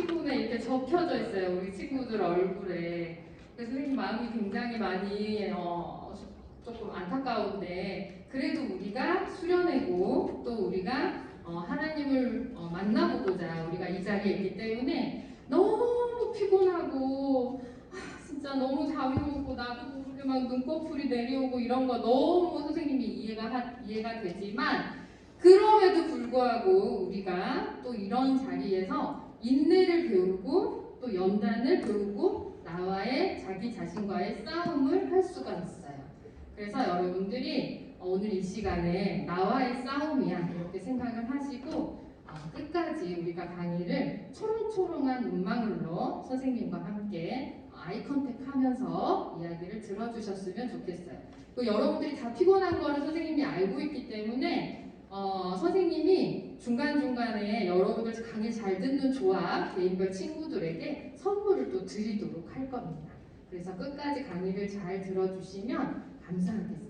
피곤해 이렇게 접혀져 있어요. 우리 친구들 얼굴에. 그래서 선생님 마음이 굉장히 많이 조금 안타까운데 그래도 우리가 수련회고 또 우리가 하나님을 만나보고자 우리가 이 자리에 있기 때문에 너무 피곤하고 진짜 너무 잠이 오고 나도 모르게 막 눈꺼풀이 내려오고 이런 거 너무 선생님이 이해가 되지만 그럼에도 불구하고 우리가 또 이런 자리에서 인내를 배우고 또 연단을 배우고 나와의 자기 자신과의 싸움을 할 수가 있어요. 그래서 여러분들이 오늘 이 시간에 나와의 싸움이야 이렇게 생각을 하시고 끝까지 우리가 강의를 초롱초롱한 눈망울로 선생님과 함께 아이 컨택 하면서 이야기를 들어주셨으면 좋겠어요. 또 여러분들이 다 피곤한 거를 선생님이 알고 있기 때문에 선생님이 중간중간에 여러분들 강의 잘 듣는 조합 개인별 친구들에게 선물을 또 드리도록 할 겁니다. 그래서 끝까지 강의를 잘 들어주시면 감사하겠어요.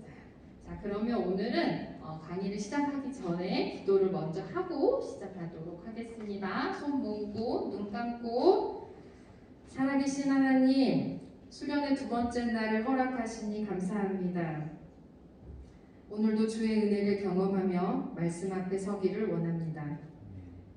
자, 그러면 오늘은 강의를 시작하기 전에 기도를 먼저 하고 시작하도록 하겠습니다. 손 모으고 눈 감고. 살아계신 하나님, 수련의 두 번째 날을 허락하시니 감사합니다. 오늘도 주의 은혜를 경험하며 말씀 앞에 서기를 원합니다.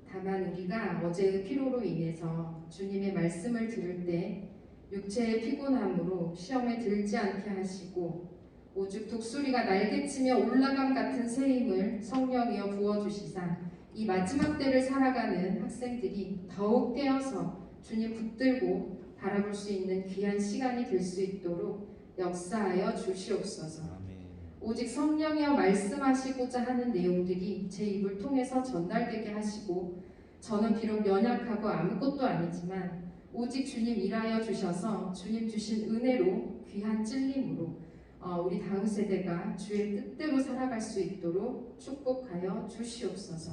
다만 우리가 어제의 피로로 인해서 주님의 말씀을 들을 때 육체의 피곤함으로 시험에 들지 않게 하시고 오직 독수리가 날개치며 올라감 같은 새 힘을 성령이여 부어주시사 이 마지막 때를 살아가는 학생들이 더욱 깨어서 주님 붙들고 바라볼 수 있는 귀한 시간이 될 수 있도록 역사하여 주시옵소서. 오직 성령이여 말씀하시고자 하는 내용들이 제 입을 통해서 전달되게 하시고 저는 비록 연약하고 아무것도 아니지만 오직 주님 일하여 주셔서 주님 주신 은혜로 귀한 찔림으로 우리 다음 세대가 주의 뜻대로 살아갈 수 있도록 축복하여 주시옵소서.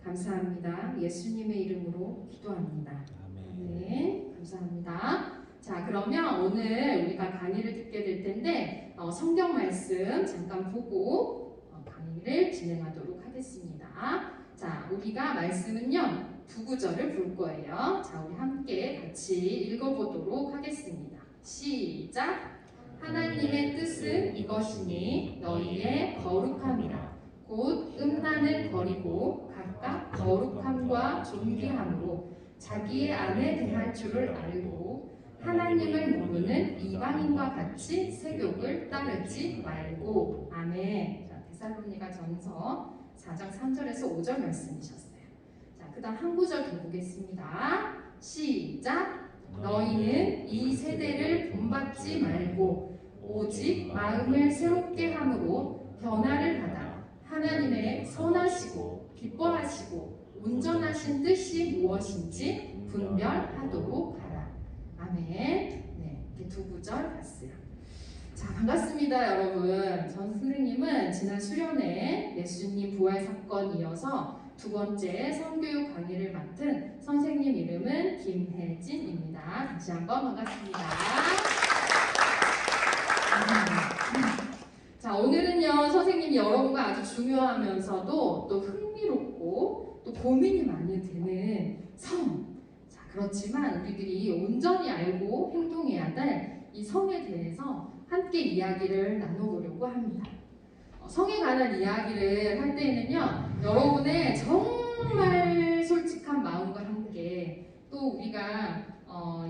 감사합니다. 예수님의 이름으로 기도합니다. 아멘. 감사합니다. 자, 그러면 오늘 우리가 강의를 듣게 될 텐데 성경 말씀 잠깐 보고 강의를 진행하도록 하겠습니다. 자, 우리가 말씀은요 두 구절을 볼 거예요. 자, 우리 함께 같이 읽어보도록 하겠습니다. 시작! 하나님의 뜻은 이것이니 너희의 거룩함이라. 곧 음란을 버리고 각각 거룩함과 존귀함으로 자기의 안에 대할 줄을 알고 하나님을 모르는 이방인과 같이 세욕을 따르지 말고. 아멘. 자, 데살로니가 전서 4장 3절에서 5절 말씀이셨어요. 자, 그 다음 한 구절 더 보겠습니다. 시작! 너희는 이 세대를 본받지 말고 오직 마음을 새롭게 함으로 변화를 받아 하나님의 선하시고 기뻐하시고 온전하신 뜻이 무엇인지 분별하도록 하라. 아멘. 네, 이렇게 두 구절 봤어요. 자, 반갑습니다, 여러분. 전 선생님은 지난 수련회 예수님 부활 사건 이어서 두 번째 성교육 강의를 맡은 선생님 이름은 김혜진입니다. 다시 한번 반갑습니다. 자, 오늘은요 선생님이 여러분과 아주 중요하면서도 또 흥미롭고 또 고민이 많이 되는 성. 자, 그렇지만 우리들이 온전히 알고 행동해야 될 이 성에 대해서 함께 이야기를 나눠보려고 합니다. 성에 관한 이야기를 할 때에는요 여러분의 정말 솔직한 마음과 함께 또 우리가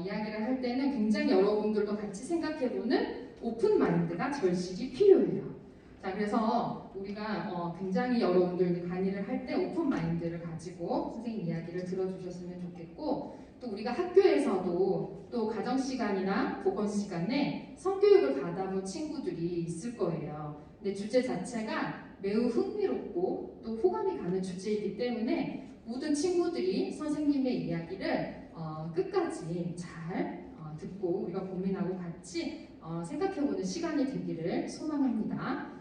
이야기를 할 때는 굉장히 여러분들도 같이 생각해보는 오픈 마인드가 절실히 필요해요. 자, 그래서 우리가 굉장히 여러분들 강의를 할 때 오픈 마인드를 가지고 선생님 이야기를 들어주셨으면 좋겠고 또 우리가 학교에서도 또 가정 시간이나 보건 시간에 성교육을 받아본 친구들이 있을 거예요. 근데 주제 자체가 매우 흥미롭고 또 호감이 가는 주제이기 때문에 모든 친구들이 선생님의 이야기를 끝까지 잘 듣고 우리가 고민하고 같이 생각해보는 시간이 되기를 소망합니다.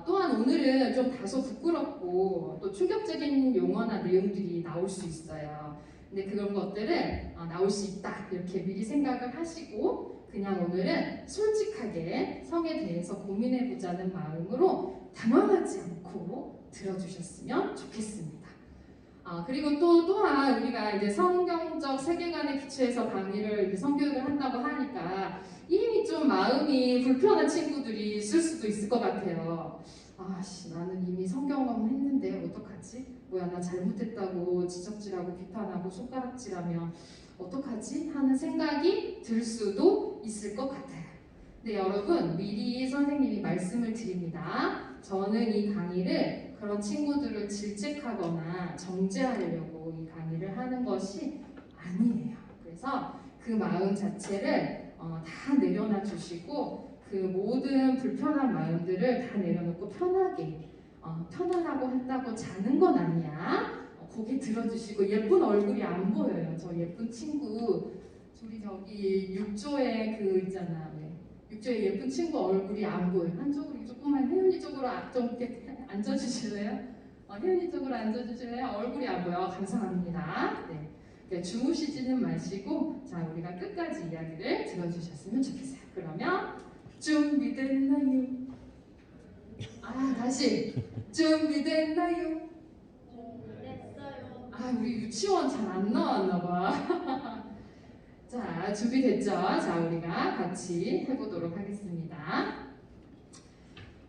또한 오늘은 좀 다소 부끄럽고 또 충격적인 용어나 내용들이 나올 수 있어요. 근데 그런 것들은 나올 수 있다 이렇게 미리 생각을 하시고 그냥 오늘은 솔직하게 성에 대해서 고민해보자는 마음으로 당황하지 않고 들어주셨으면 좋겠습니다. 그리고 또한 우리가 이제 성경적 세계관에 기초해서 강의를 성교육을 한다고 하니까 이미 좀 마음이 불편한 친구들이 있을 수도 있을 것 같아요. 나는 이미 성경험 했는데 어떡하지? 뭐야, 나 잘못했다고 지적질하고 비판하고 손가락질하면 어떡하지? 하는 생각이 들 수도 있을 것 같아요. 네, 여러분, 미리 선생님이 말씀을 드립니다. 저는 이 강의를 그런 친구들을 질책하거나 정죄하려고 이 강의를 하는 것이 아니에요. 그래서 그 마음 자체를 다 내려놔 주시고 그 모든 불편한 마음들을 다 내려놓고 편하게 편안하고 한다고 자는 건 아니야. 고개 들어주시고 예쁜 얼굴이 안 보여요. 저 예쁜 친구 우리 저기 육조에 그 있잖아. 육조에 예쁜 친구 얼굴이 안 보여요. 한쪽으로 조금만 혜윤이 쪽으로 좀 이렇게 앉아주실래요? 혜윤이 쪽으로 앉아주실래요? 얼굴이 안 보여. 감사합니다. 네, 주무시지는 마시고 자 우리가 끝까지 이야기를 들어주셨으면 좋겠어요. 그러면 준비됐나요? 다시 준비됐나요? 됐어요. 우리 유치원 잘 안 나왔나 봐. 자, 준비됐죠? 자, 우리가 같이 해보도록 하겠습니다.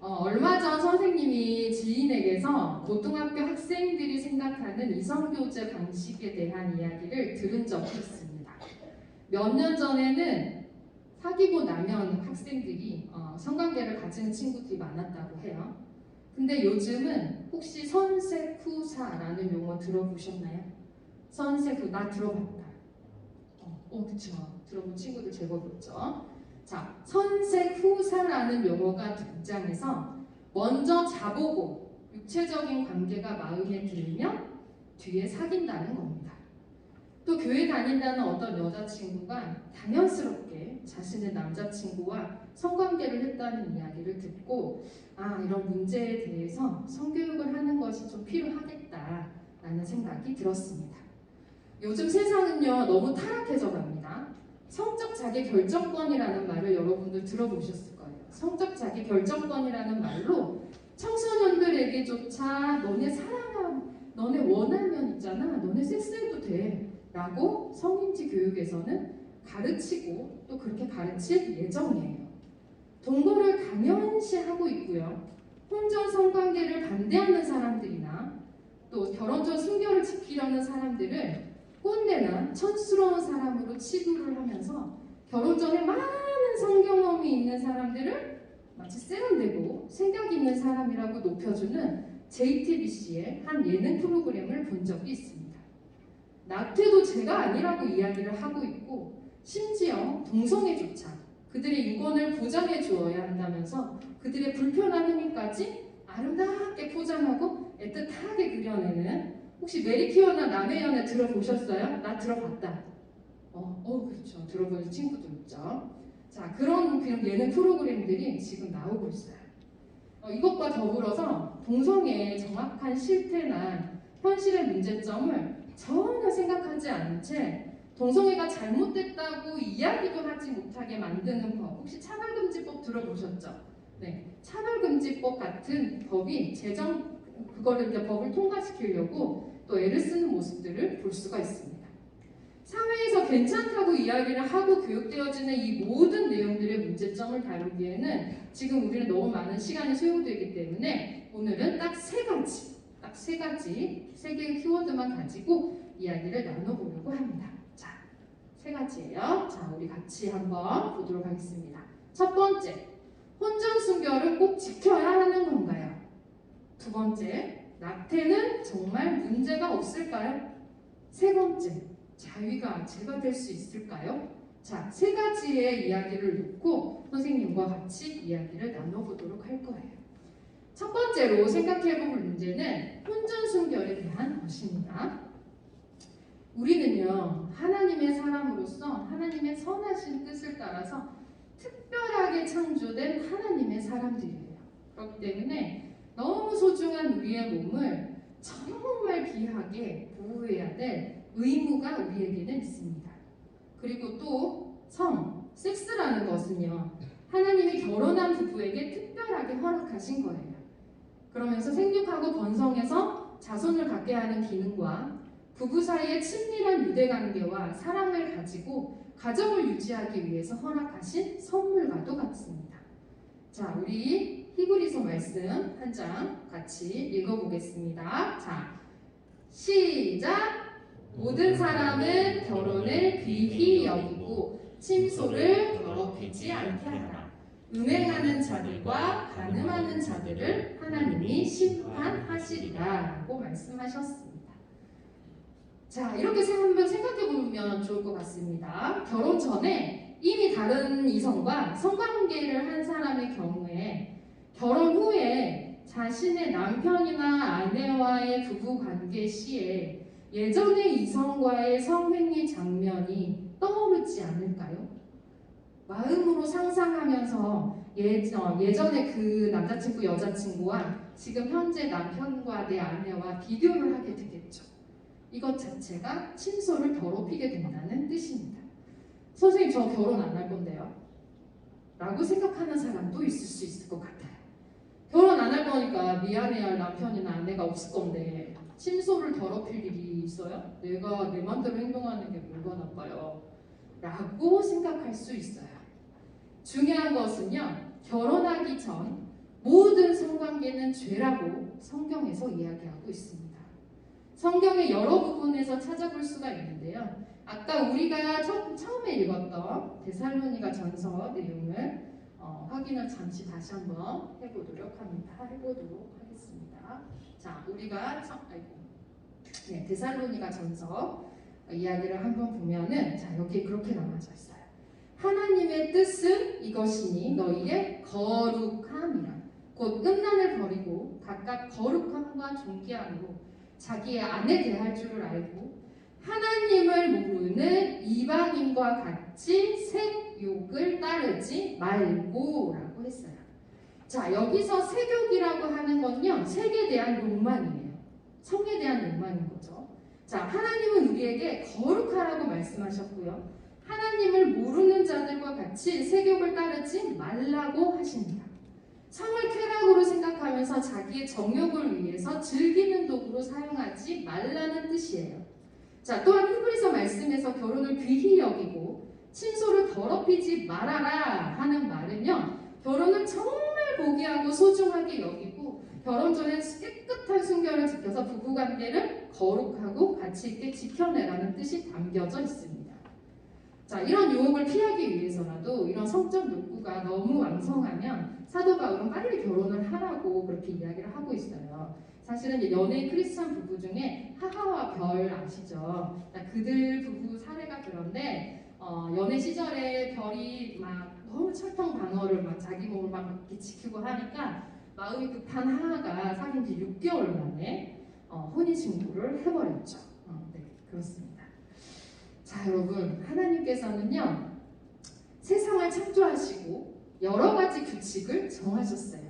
얼마 전 선생님이 지인에게서 고등학교 학생들이 생각하는 이성교제 방식에 대한 이야기를 들은 적이 있습니다. 몇 년 전에는 사귀고 나면 학생들이 성관계를 가지는 친구들이 많았다고 해요. 근데 요즘은 혹시 선색후사라는 용어 들어보셨나요? 선색후, 나 들어봤다. 그쵸. 들어본 친구들 제법 있죠. 자, 선색후사라는 용어가 등장해서 먼저 자보고 육체적인 관계가 마음에 들면 뒤에 사귄다는 겁니다. 또 교회 다닌다는 어떤 여자친구가 당연스럽게 자신의 남자친구와 성관계를 했다는 이야기를 듣고 이런 문제에 대해서 성교육을 하는 것이 좀 필요하겠다라는 생각이 들었습니다. 요즘 세상은요 너무 타락해져 갑니다. 성적 자기 결정권이라는 말을 여러분들 들어보셨을 거예요. 성적 자기 결정권이라는 말로 청소년들에게조차 너네 원하면 있잖아, 너네 섹스해도 돼 라고 성인지 교육에서는 가르치고 또 그렇게 가르칠 예정이에요. 동거를 당연시하고 있고요. 혼전 성관계를 반대하는 사람들이나 또 결혼 전 순결을 지키려는 사람들을 꼰대나 천스러운 사람으로 치부를 하면서 결혼 전에 많은 성경험이 있는 사람들을 마치 세련되고 생각 있는 사람이라고 높여주는 JTBC의 한 예능 프로그램을 본 적이 있습니다. 낙태도 죄가 아니라고 이야기를 하고 있고 심지어 동성애조차 그들의 인권을 보장해 주어야 한다면서 그들의 불편한 행위까지 아름답게 포장하고 애틋하게 그려내는 혹시 메리키어나 남의 연애 들어보셨어요? 나 들어봤다. 그렇죠. 들어본 친구도 있죠. 자, 그런 예능 프로그램들이 지금 나오고 있어요. 이것과 더불어서 동성애의 정확한 실태나 현실의 문제점을 전혀 생각하지 않은 채 동성애가 잘못됐다고 이야기도 하지 못하게 만드는 법, 혹시 차별금지법 들어보셨죠? 네, 차별금지법 같은 법이 그거를 이제 법을 통과시키려고 또 애를 쓰는 모습들을 볼 수가 있습니다. 사회에서 괜찮다고 이야기를 하고 교육되어지는 이 모든 내용들의 문제점을 다루기에는 지금 우리는 너무 많은 시간이 소요되기 때문에 오늘은 딱 세 개의 키워드만 가지고 이야기를 나눠보려고 합니다. 자, 세 가지예요. 자, 우리 같이 한번 보도록 하겠습니다. 첫 번째, 혼전 순결을 꼭 지켜야 하는 건가요? 두 번째, 낙태는 정말 문제가 없을까요? 세 번째, 자위가 죄가 될 수 있을까요? 자, 세 가지의 이야기를 놓고 선생님과 같이 이야기를 나눠보도록 할 거예요. 첫 번째로 생각해볼 문제는 혼전 순결에 대한 것입니다. 우리는요, 하나님의 사람으로서 하나님의 선하신 뜻을 따라서 특별하게 창조된 하나님의 사람들이에요. 그렇기 때문에 너무 소중한 우리의 몸을 정말 귀하게 보호해야 될 의무가 우리에게는 있습니다. 그리고 또 섹스라는 것은요, 하나님이 결혼한 부부에게 특별하게 허락하신 거예요. 그러면서 생육하고 번성해서 자손을 갖게 하는 기능과 부부 사이의 친밀한 유대관계와 사랑을 가지고 가정을 유지하기 위해서 허락하신 선물과도 같습니다. 자, 우리 히브리서 말씀 한 장 같이 읽어보겠습니다. 자, 시작! 모든 사람은 결혼을 귀히 여기고 침소를 더럽히지 않게 하라. 음행하는 자들과 간음하는 자들을 하나님이 심판하시리라 라고 말씀하셨습니다. 자, 이렇게 한번 생각해보면 좋을 것 같습니다. 결혼 전에 이미 다른 이성과 성관계를 한 사람의 경우에 결혼 후에 자신의 남편이나 아내와의 부부관계 시에 예전의 이성과의 성행위 장면이 떠오르지 않을까요? 마음으로 상상하면서 예전에 그 남자친구, 여자친구와 지금 현재 남편과 내 아내와 비교를 하게 되겠죠. 이것 자체가 침소를 더럽히게 된다는 뜻입니다. 선생님, 저 결혼 안 할 건데요? 라고 생각하는 사람도 있을 수 있을 것 같아요. 결혼 안 할 거니까 미안해야 할 남편이나 아내가 없을 건데 침소를 더럽힐 일이 있어요? 내가 내 맘대로 행동하는 게 뭐가 나빠요? 라고 생각할 수 있어요. 중요한 것은요, 결혼하기 전 모든 성관계는 죄라고 성경에서 이야기하고 있습니다. 성경의 여러 부분에서 찾아볼 수가 있는데요. 아까 우리가 처음에 읽었던 데살로니가 전서 내용을 확인을 잠시 다시 한번 해보도록 하겠습니다. 자, 우리가 데살로니가 전서 이야기를 한번 보면은, 자, 여기 그렇게 나와져 있어요. 하나님의 뜻은 이것이니 너희의 거룩함이라. 곧 음란을 버리고 각각 거룩함과 존귀함으로 자기의 아내 대할 줄을 알고 하나님을 모르는 이방인과 같이 색욕을 따르지 말고 라고 했어요. 자, 여기서 색욕이라고 하는 건요, 색에 대한 욕망이에요. 성에 대한 욕망인 거죠. 자, 하나님은 우리에게 거룩하라고 말씀하셨고요, 하나님을 모르는 자들과 같이 색욕을 따르지 말라고 하십니다. 성을 쾌락으로 생각하면서 자기의 정욕을 위해서 즐기는 도구로 사용하지 말라는 뜻이에요. 자, 또한 히브리서 말씀에서 결혼을 귀히 여기고 침소를 더럽히지 말아라 하는 말은요, 결혼을 정말 보기하고 소중하게 여기고 결혼 전에 깨끗한 순결을 지켜서 부부관계를 거룩하고 가치 있게 지켜내라는 뜻이 담겨져 있습니다. 자, 이런 유혹을 피하기 위해서라도 이런 성적 욕구가 너무 왕성하면 사도 바울은 빨리 결혼을 하라고 그렇게 이야기를 하고 있어요. 사실은 연예인 크리스찬 부부 중에 하하와 별 아시죠? 그들 부부 사례가 그런데 연애 시절에 별이 막 너무 철통 방어를 막 자기 몸을 막 이렇게 지키고 하니까 마음이 급한 하하가 사귄 지 6개월 만에 혼인신고를 해버렸죠. 네, 그렇습니다. 자, 여러분, 하나님께서는요, 세상을 창조하시고 여러 가지 규칙을 정하셨어요.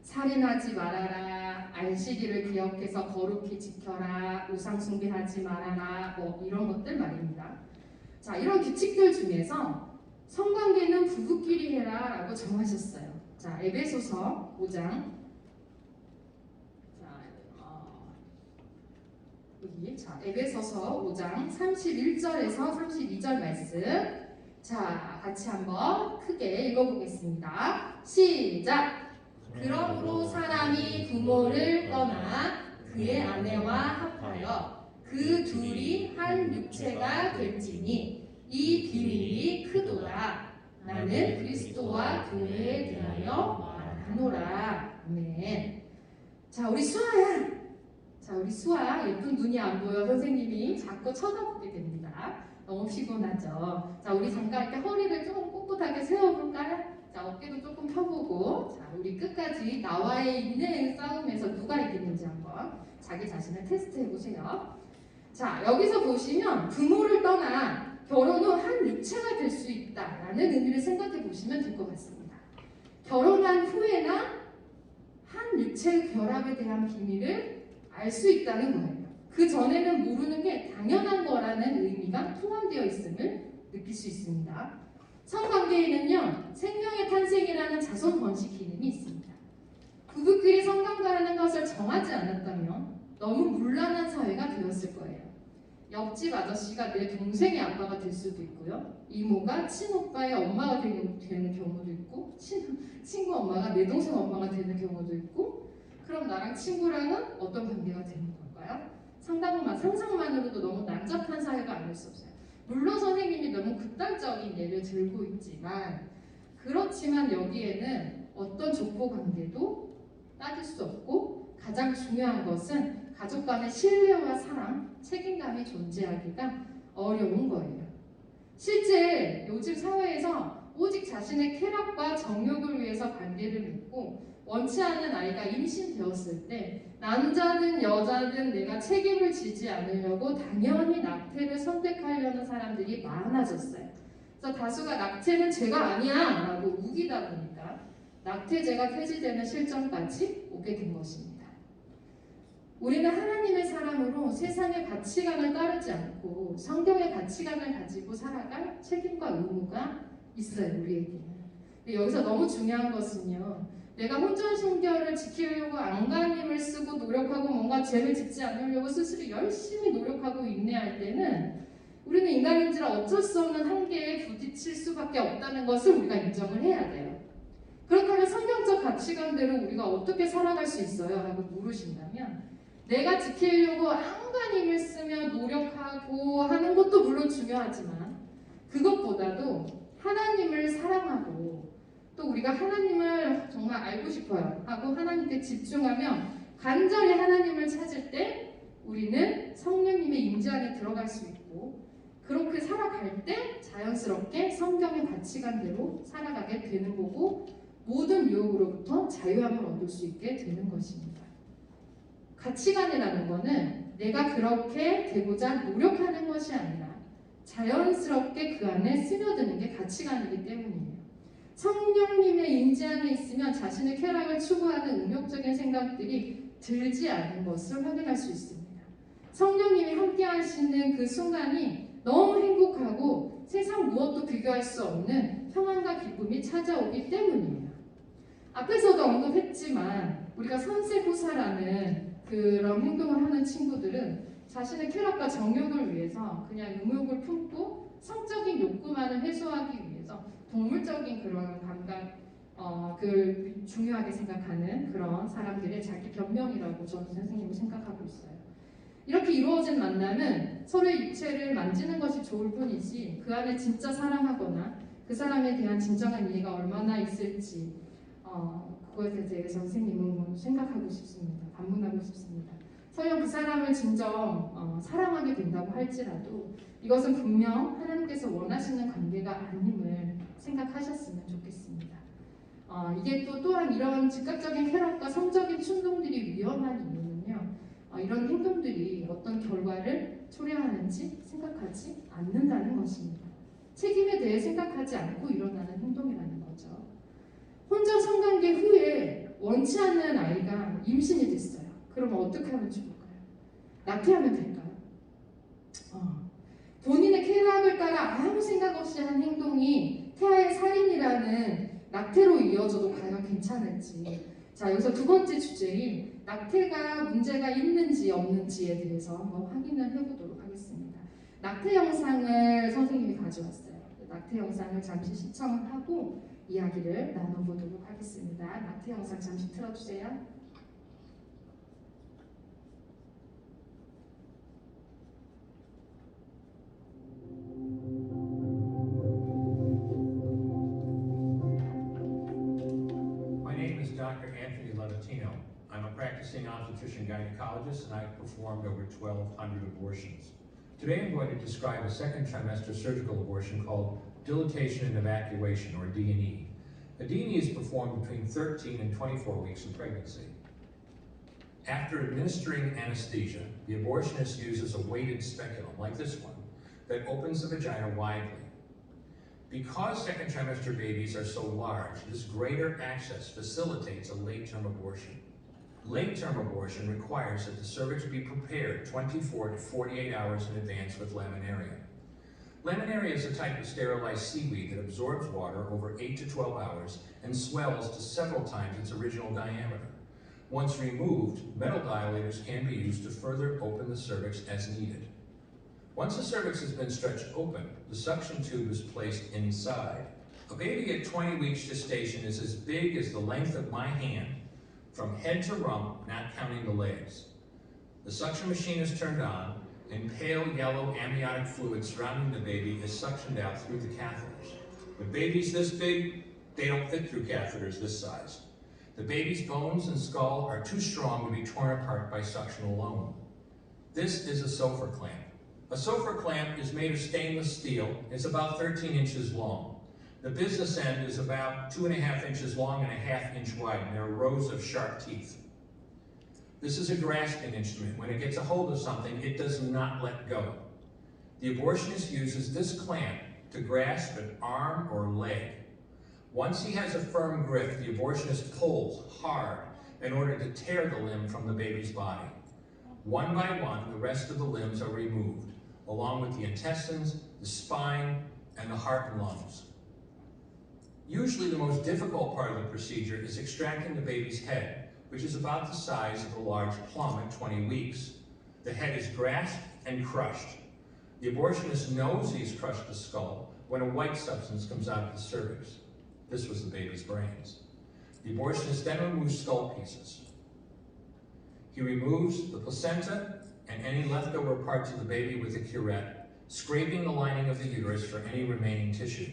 살인하지 말아라, 안식일을 기억해서 거룩히 지켜라, 우상 숭배하지 말아라, 이런 것들 말입니다. 자, 이런 규칙들 중에서 성관계는 부부끼리 해라 라고 정하셨어요. 자, 에베소서 5장. 자, 에베소서 5장 31절에서 32절 말씀. 자, 같이 한번 크게 읽어보겠습니다. 시작! 그러므로 사람이 부모를 떠나 그의 아내와 합하여 그 둘이 한 육체가 될지니 이 비밀이 크도다. 나는 그리스도와 교회에 대하여 말하노라. 아멘. 자, 우리 수아야. 자, 우리 수아, 예쁜 눈이 안 보여 선생님이 자꾸 쳐다보게 됩니다. 너무 피곤하죠. 자, 우리 잠깐 이렇게 허리를 조금 꼿꼿하게 세워볼까요? 자, 어깨도 조금 펴보고, 자, 우리 끝까지 나와의 있는 싸움에서 누가 이기는지 한번 자기 자신을 테스트해 보세요. 자, 여기서 보시면 부모를 떠나 결혼 후 한 육체가 될 수 있다라는 의미를 생각해 보시면 될 것 같습니다. 결혼한 후에나 한 육체의 결합에 대한 비밀을 알 수 있다는 거예요. 그 전에는 모르는 게 당연한 거라는 의미가 포함되어 있음을 느낄 수 있습니다. 성관계에는요, 생명의 탄생이라는 자손 번식 기능이 있습니다. 부부끼리 성관계하는 것을 정하지 않았다면 너무 문란한 사회가 되었을 거예요. 옆집 아저씨가 내 동생의 아빠가 될 수도 있고요. 이모가 친오빠의 엄마가 되는 경우도 있고, 친구 엄마가 내 동생 엄마가 되는 경우도 있고, 그럼 나랑 친구랑은 어떤 관계가 되는 걸까요? 상상만으로도 너무 난잡한 사회가 아닐 수 없어요. 물론 선생님이 너무 극단적인 예를 들고 있지만, 그렇지만 여기에는 어떤 족보 관계도 따질 수 없고, 가장 중요한 것은 가족 간의 신뢰와 사랑, 책임감이 존재하기가 어려운 거예요. 실제 요즘 사회에서 오직 자신의 쾌락과 정욕을 위해서 관계를 맺고 원치 않는 아이가 임신되었을 때 남자든 여자든 내가 책임을 지지 않으려고 당연히 낙태를 선택하려는 사람들이 많아졌어요. 그래서 다수가 낙태는 죄가 아니야 라고 우기다 보니까 낙태죄가 폐지되는 실정까지 오게 된 것입니다. 우리는 하나님의 사람으로 세상의 가치관을 따르지 않고 성경의 가치관을 가지고 살아갈 책임과 의무가 있어요, 우리에게는. 근데 여기서 너무 중요한 것은요, 내가 혼전순결을 지키려고 안간힘을 쓰고 노력하고 뭔가 죄를 짓지 않으려고 스스로 열심히 노력하고 인내할 때는 우리는 인간인지라 어쩔 수 없는 한계에 부딪힐 수밖에 없다는 것을 우리가 인정을 해야 돼요. 그렇다면 성경적 가치관대로 우리가 어떻게 살아갈 수 있어요? 라고 물으신다면 내가 지키려고 안간힘을 쓰며 노력하고 하는 것도 물론 중요하지만 그것보다도 하나님을 사랑하고 또 우리가 하나님을 정말 알고 싶어요 하고 하나님께 집중하며 간절히 하나님을 찾을 때 우리는 성령님의 임재 안에 들어갈 수 있고 그렇게 살아갈 때 자연스럽게 성경의 가치관대로 살아가게 되는 거고 모든 유혹으로부터 자유함을 얻을 수 있게 되는 것입니다. 가치관이라는 것은 내가 그렇게 되고자 노력하는 것이 아니라 자연스럽게 그 안에 스며드는 게 가치관이기 때문이에요. 성령님의 임재 안에 있으면 자신의 쾌락을 추구하는 운명적인 생각들이 들지 않은 것을 확인할 수 있습니다. 성령님이 함께 하시는 그 순간이 너무 행복하고 세상 무엇도 비교할 수 없는 평안과 기쁨이 찾아오기 때문이에요. 앞에서도 언급했지만 우리가 선세고사라는 그런 행동을 하는 친구들은 자신의 쾌락과 정욕을 위해서 그냥 음욕을 품고 성적인 욕구만을 해소하기 위해서 동물적인 그런 감각, 그 중요하게 생각하는 그런 사람들의 자기 변명이라고 저는 선생님은 생각하고 있어요. 이렇게 이루어진 만남은 서로의 육체를 만지는 것이 좋을 뿐이지 그 안에 진짜 사랑하거나 그 사람에 대한 진정한 이해가 얼마나 있을지 그것에 대해서 선생님은 생각하고 싶습니다. 반문하고 싶습니다. 설령 그 사람을 진정 사랑하게 된다고 할지라도 이것은 분명 하나님께서 원하시는 관계가 아님을 생각하셨으면 좋겠습니다. 이게 또한 이런 즉각적인 쾌락과 성적인 충동들이 위험한 이유는요. 이런 행동들이 어떤 결과를 초래하는지 생각하지 않는다는 것입니다. 책임에 대해 생각하지 않고 일어나는 행동이라는 거죠. 혼전 성관계 후에 원치 않는 아이가 임신이 됐어요. 그러면 어떻게 하면 좋을까요? 낙태하면 될까요? 본인의 쾌락을 따라 아무 생각 없이 한 행동이 태아의 살인이라는 낙태로 이어져도 과연 괜찮을지. 자, 여기서 두 번째 주제인 낙태가 문제가 있는지 없는지에 대해서 한번 확인을 해보도록 하겠습니다. 낙태 영상을 선생님이 가져왔어요. 낙태 영상을 잠시 시청을 하고 이야기를 나눠보도록 하겠습니다. 낙태 영상 잠시 틀어주세요. Dr. Anthony Levatino. I'm a practicing obstetrician gynecologist and I've performed over 1,200 abortions. Today I'm going to describe a second trimester surgical abortion called dilatation and evacuation, or D&E. A D&E is performed between 13 and 24 weeks of pregnancy. After administering anesthesia, the abortionist uses a weighted speculum, like this one, that opens the vagina widely. Because second trimester babies are so large, this greater access facilitates a late-term abortion. Late-term abortion requires that the cervix be prepared 24 to 48 hours in advance with laminaria. Laminaria is a type of sterilized seaweed that absorbs water over 8 to 12 hours and swells to several times its original diameter. Once removed, metal dilators can be used to further open the cervix as needed. Once the cervix has been stretched open, the suction tube is placed inside. A baby at 20 weeks gestation is as big as the length of my hand, from head to rump, not counting the legs. The suction machine is turned on, and pale yellow amniotic fluid surrounding the baby is suctioned out through the catheters. With babies this big, they don't fit through catheters this size. The baby's bones and skull are too strong to be torn apart by suction alone. This is a Sofer clamp. A Sofer clamp is made of stainless steel. It's about 13 inches long. The business end is about 2.5 inches long and 1/2 inch wide, and there are rows of sharp teeth. This is a grasping instrument. When it gets a hold of something, it does not let go. The abortionist uses this clamp to grasp an arm or leg. Once he has a firm grip, the abortionist pulls hard in order to tear the limb from the baby's body. One by one, the rest of the limbs are removed, along with the intestines, the spine, and the heart and lungs. Usually the most difficult part of the procedure is extracting the baby's head, which is about the size of a large plum at 20 weeks. The head is grasped and crushed. The abortionist knows he's crushed the skull when a white substance comes out of the cervix. This was the baby's brains. The abortionist then removes skull pieces. He removes the placenta and any leftover parts of the baby with a curette, scraping the lining of the uterus for any remaining tissue.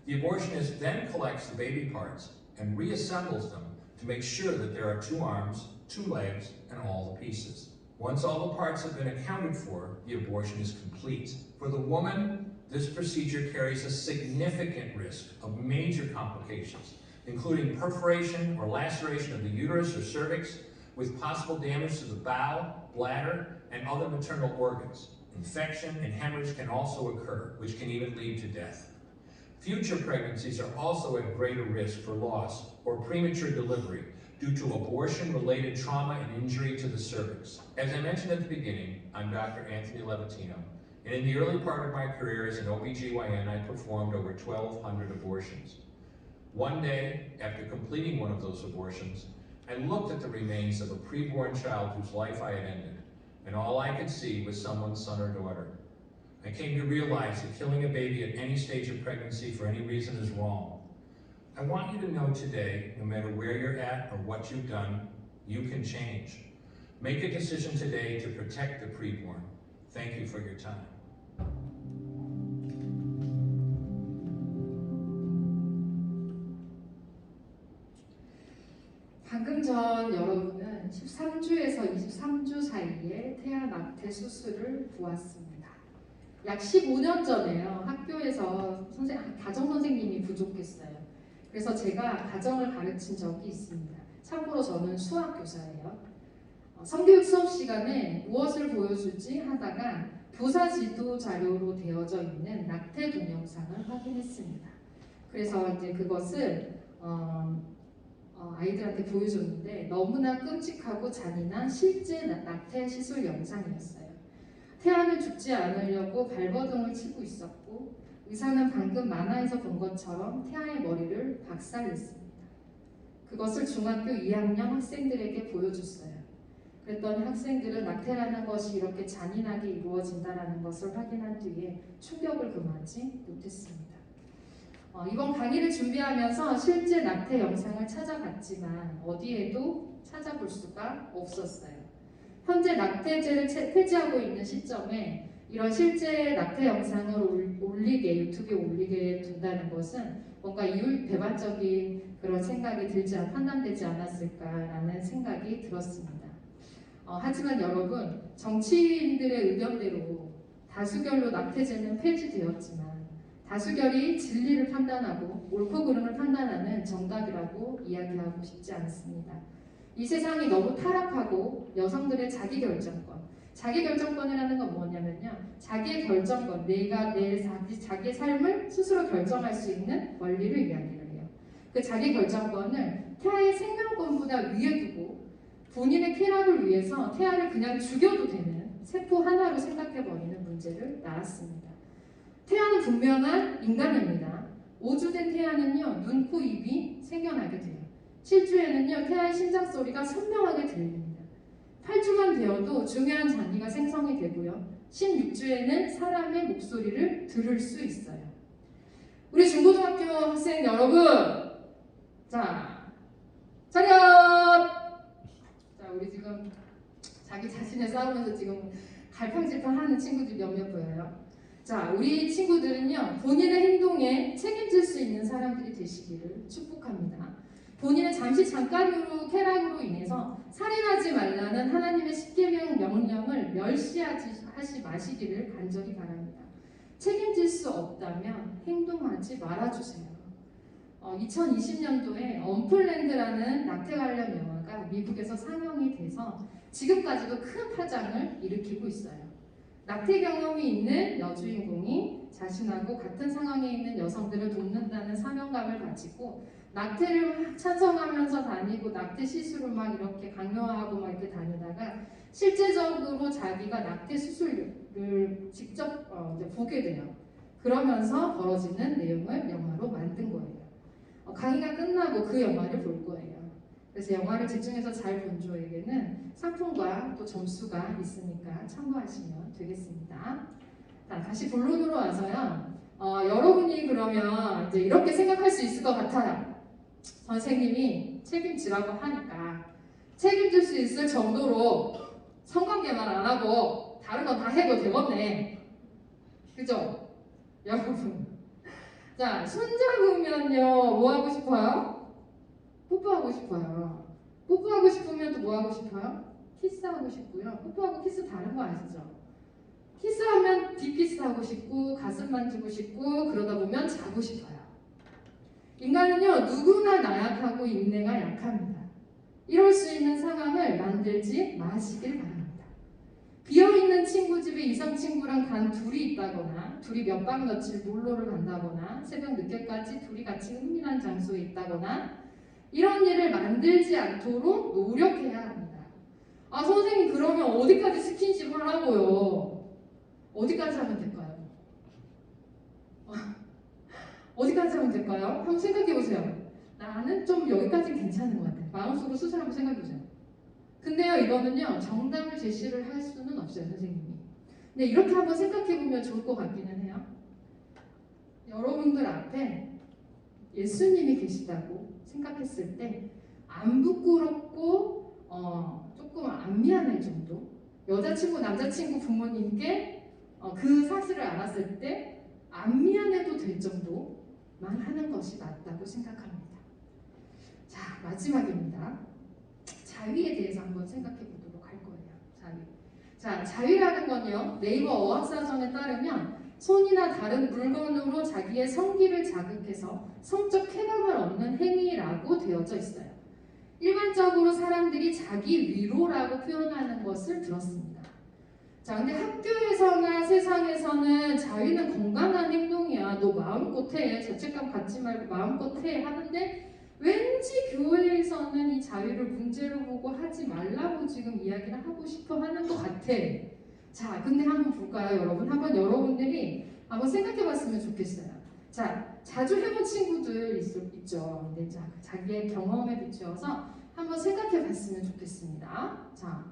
The abortionist then collects the baby parts and reassembles them to make sure that there are 2 arms, 2 legs, and all the pieces. Once all the parts have been accounted for, the abortion is complete. For the woman, this procedure carries a significant risk of major complications, including perforation or laceration of the uterus or cervix, with possible damage to the bowel, bladder, and other maternal organs. Infection and hemorrhage can also occur, which can even lead to death. Future pregnancies are also at greater risk for loss or premature delivery due to abortion-related trauma and injury to the cervix. As I mentioned at the beginning, I'm Dr. Anthony Levatino, and in the early part of my career as an OBGYN, I performed over 1,200 abortions. One day, after completing one of those abortions, I looked at the remains of a preborn child whose life I had ended, and all I could see was someone's son or daughter. I came to realize that killing a baby at any stage of pregnancy for any reason is wrong. I want you to know today, no matter where you're at or what you've done, you can change. Make a decision today to protect the preborn. Thank you for your time. 방금 전 여러분은 13주에서 23주 사이에 태아 낙태 수술을 보았습니다. 약 15년 전에요. 학교에서 가정 선생님이 부족했어요. 그래서 제가 가정을 가르친 적이 있습니다. 참고로 저는 수학 교사예요. 성교육 수업 시간에 무엇을 보여줄지 하다가 교사 지도 자료로 되어져 있는 낙태 동영상을 확인했습니다. 그래서 이제 그것을 아이들한테 보여줬는데 너무나 끔찍하고 잔인한 실제 낙태 시술 영상이었어요. 태아는 죽지 않으려고 발버둥을 치고 있었고 의사는 방금 만화에서 본 것처럼 태아의 머리를 박살냈습니다. 그것을 중학교 2학년 학생들에게 보여줬어요. 그랬더니 학생들은 낙태라는 것이 이렇게 잔인하게 이루어진다는 것을 확인한 뒤에 충격을 금하지 못했습니다. 이번 강의를 준비하면서 실제 낙태 영상을 찾아봤지만 어디에도 찾아볼 수가 없었어요. 현재 낙태죄를 폐지하고 있는 시점에 이런 실제 낙태 영상을 유튜브에 올리게 둔다는 것은 뭔가 이율 배반적인 그런 생각이 판단되지 않았을까라는 생각이 들었습니다. 하지만 여러분, 정치인들의 의견대로 다수결로 낙태죄는 폐지되었지만 다수결이 진리를 판단하고 옳고 그름을 판단하는 정답이라고 이야기하고 싶지 않습니다. 이 세상이 너무 타락하고 여성들의 자기결정권이라는 건 뭐냐면요, 자기의 결정권, 자기의 삶을 스스로 결정할 수 있는 권리를 이야기를 해요. 그 자기결정권을 태아의 생명권보다 위에 두고 본인의 쾌락을 위해서 태아를 그냥 죽여도 되는 세포 하나로 생각해버리는 문제를 낳았습니다. 태아는 분명한 인간입니다. 5주 된 태아는요, 눈, 코, 입이 생겨나게 돼요. 7주에는요, 태아의 심장 소리가 선명하게 들립니다. 8주만 되어도 중요한 장기가 생성이 되고요. 16주에는 사람의 목소리를 들을 수 있어요. 우리 중고등학교 학생 여러분, 자, 차렷! 자, 우리 지금 자기 자신을 싸우면서 지금 갈팡질팡하는 친구들 몇몇 보여요. 자, 우리 친구들은요, 본인의 행동에 책임질 수 있는 사람들이 되시기를 축복합니다. 본인은 잠시 잠깐으로 쾌락으로 인해서 살인하지 말라는 하나님의 십계명 명령을 멸시하지 마시기를 간절히 바랍니다. 책임질 수 없다면 행동하지 말아주세요. 2020년도에 언플랜드라는 낙태 관련 영화가 미국에서 상영이 돼서 지금까지도 큰 파장을 일으키고 있어요. 낙태 경험이 있는 여주인공이 자신하고 같은 상황에 있는 여성들을 돕는다는 사명감을 가지고 낙태를 막 찬성하면서 다니고 낙태 시술을 막 이렇게 강요하고 막 이렇게 다니다가 실제적으로 자기가 낙태 수술을 직접 이제 보게 돼요. 그러면서 벌어지는 내용을 영화로 만든 거예요. 강의가 끝나고 그 영화를 볼 거예요. 그래서 영화를 집중해서 잘 본 조에게는 상품과 또 점수가 있으니까 참고하시면 되겠습니다. 자, 다시 본론으로 와서요. 여러분이 그러면 이제 이렇게 생각할 수 있을 것 같아요. 선생님이 책임지라고 하니까 책임질 수 있을 정도로 성관계만 안 하고 다른 건 다 해도 되겠네. 그죠? 여러분. 자, 손잡으면요, 뭐 하고 싶어요? 뽀뽀하고 싶어요. 뽀뽀하고 싶으면 또 뭐 하고 싶어요? 키스하고 싶고요. 뽀뽀하고 키스 다른 거 아시죠? 키스하면 딥키스하고 싶고 가슴 만지고 싶고 그러다 보면 자고 싶어요. 인간은요, 누구나 나약하고 인내가 약합니다. 이럴 수 있는 상황을 만들지 마시길 바랍니다. 비어있는 친구 집에 이성 친구랑 간 둘이 있다거나 둘이 몇 박 며칠 놀러를 간다거나 새벽 늦게까지 둘이 같이 은밀한 장소에 있다거나 이런 일을 만들지 않도록 노력해야 합니다. 아, 선생님 그러면 어디까지 스킨십 하라고요? 어디까지 하면 될까요? 어디까지 하면 될까요? 한번 생각해 보세요. 나는 좀 여기까지는 괜찮은 것 같아요. 마음속으로 스스로 한번 생각해 보세요. 근데요, 이거는요, 정답을 제시를 할 수는 없어요, 선생님이. 근데 이렇게 한번 생각해 보면 좋을 것 같기는 해요. 여러분들 앞에 예수님이 계시다고 생각했을 때 안 부끄럽고 조금 안 미안할 정도, 여자친구 남자친구 부모님께 그 사실을 알았을 때 안 미안해도 될 정도만 하는 것이 맞다고 생각합니다. 자, 마지막입니다. 자위에 대해서 한번 생각해 보도록 할 거예요. 자위. 자, 자위라는 건요, 네이버 어학사전에 따르면 손이나 다른 물건으로 자기의 성기를 자극해서 성적 쾌감을 얻는 행위라고 되어져 있어요. 일반적으로 사람들이 자기 위로라고 표현하는 것을 들었습니다. 자, 근데 학교에서나 세상에서는 자위는 건강한 행동이야. 너 마음껏 해. 죄책감 갖지 말고 마음껏 해. 하는데 왠지 교회에서는 이 자위를 문제로 보고 하지 말라고 지금 이야기를 하고 싶어 하는 것 같아. 자, 근데 한번 볼까요, 여러분? 한번 여러분들이 한번 생각해 봤으면 좋겠어요. 자, 자주 해본 친구들 있죠. 근데 자기의 경험에 비추어서 한번 생각해 봤으면 좋겠습니다. 자,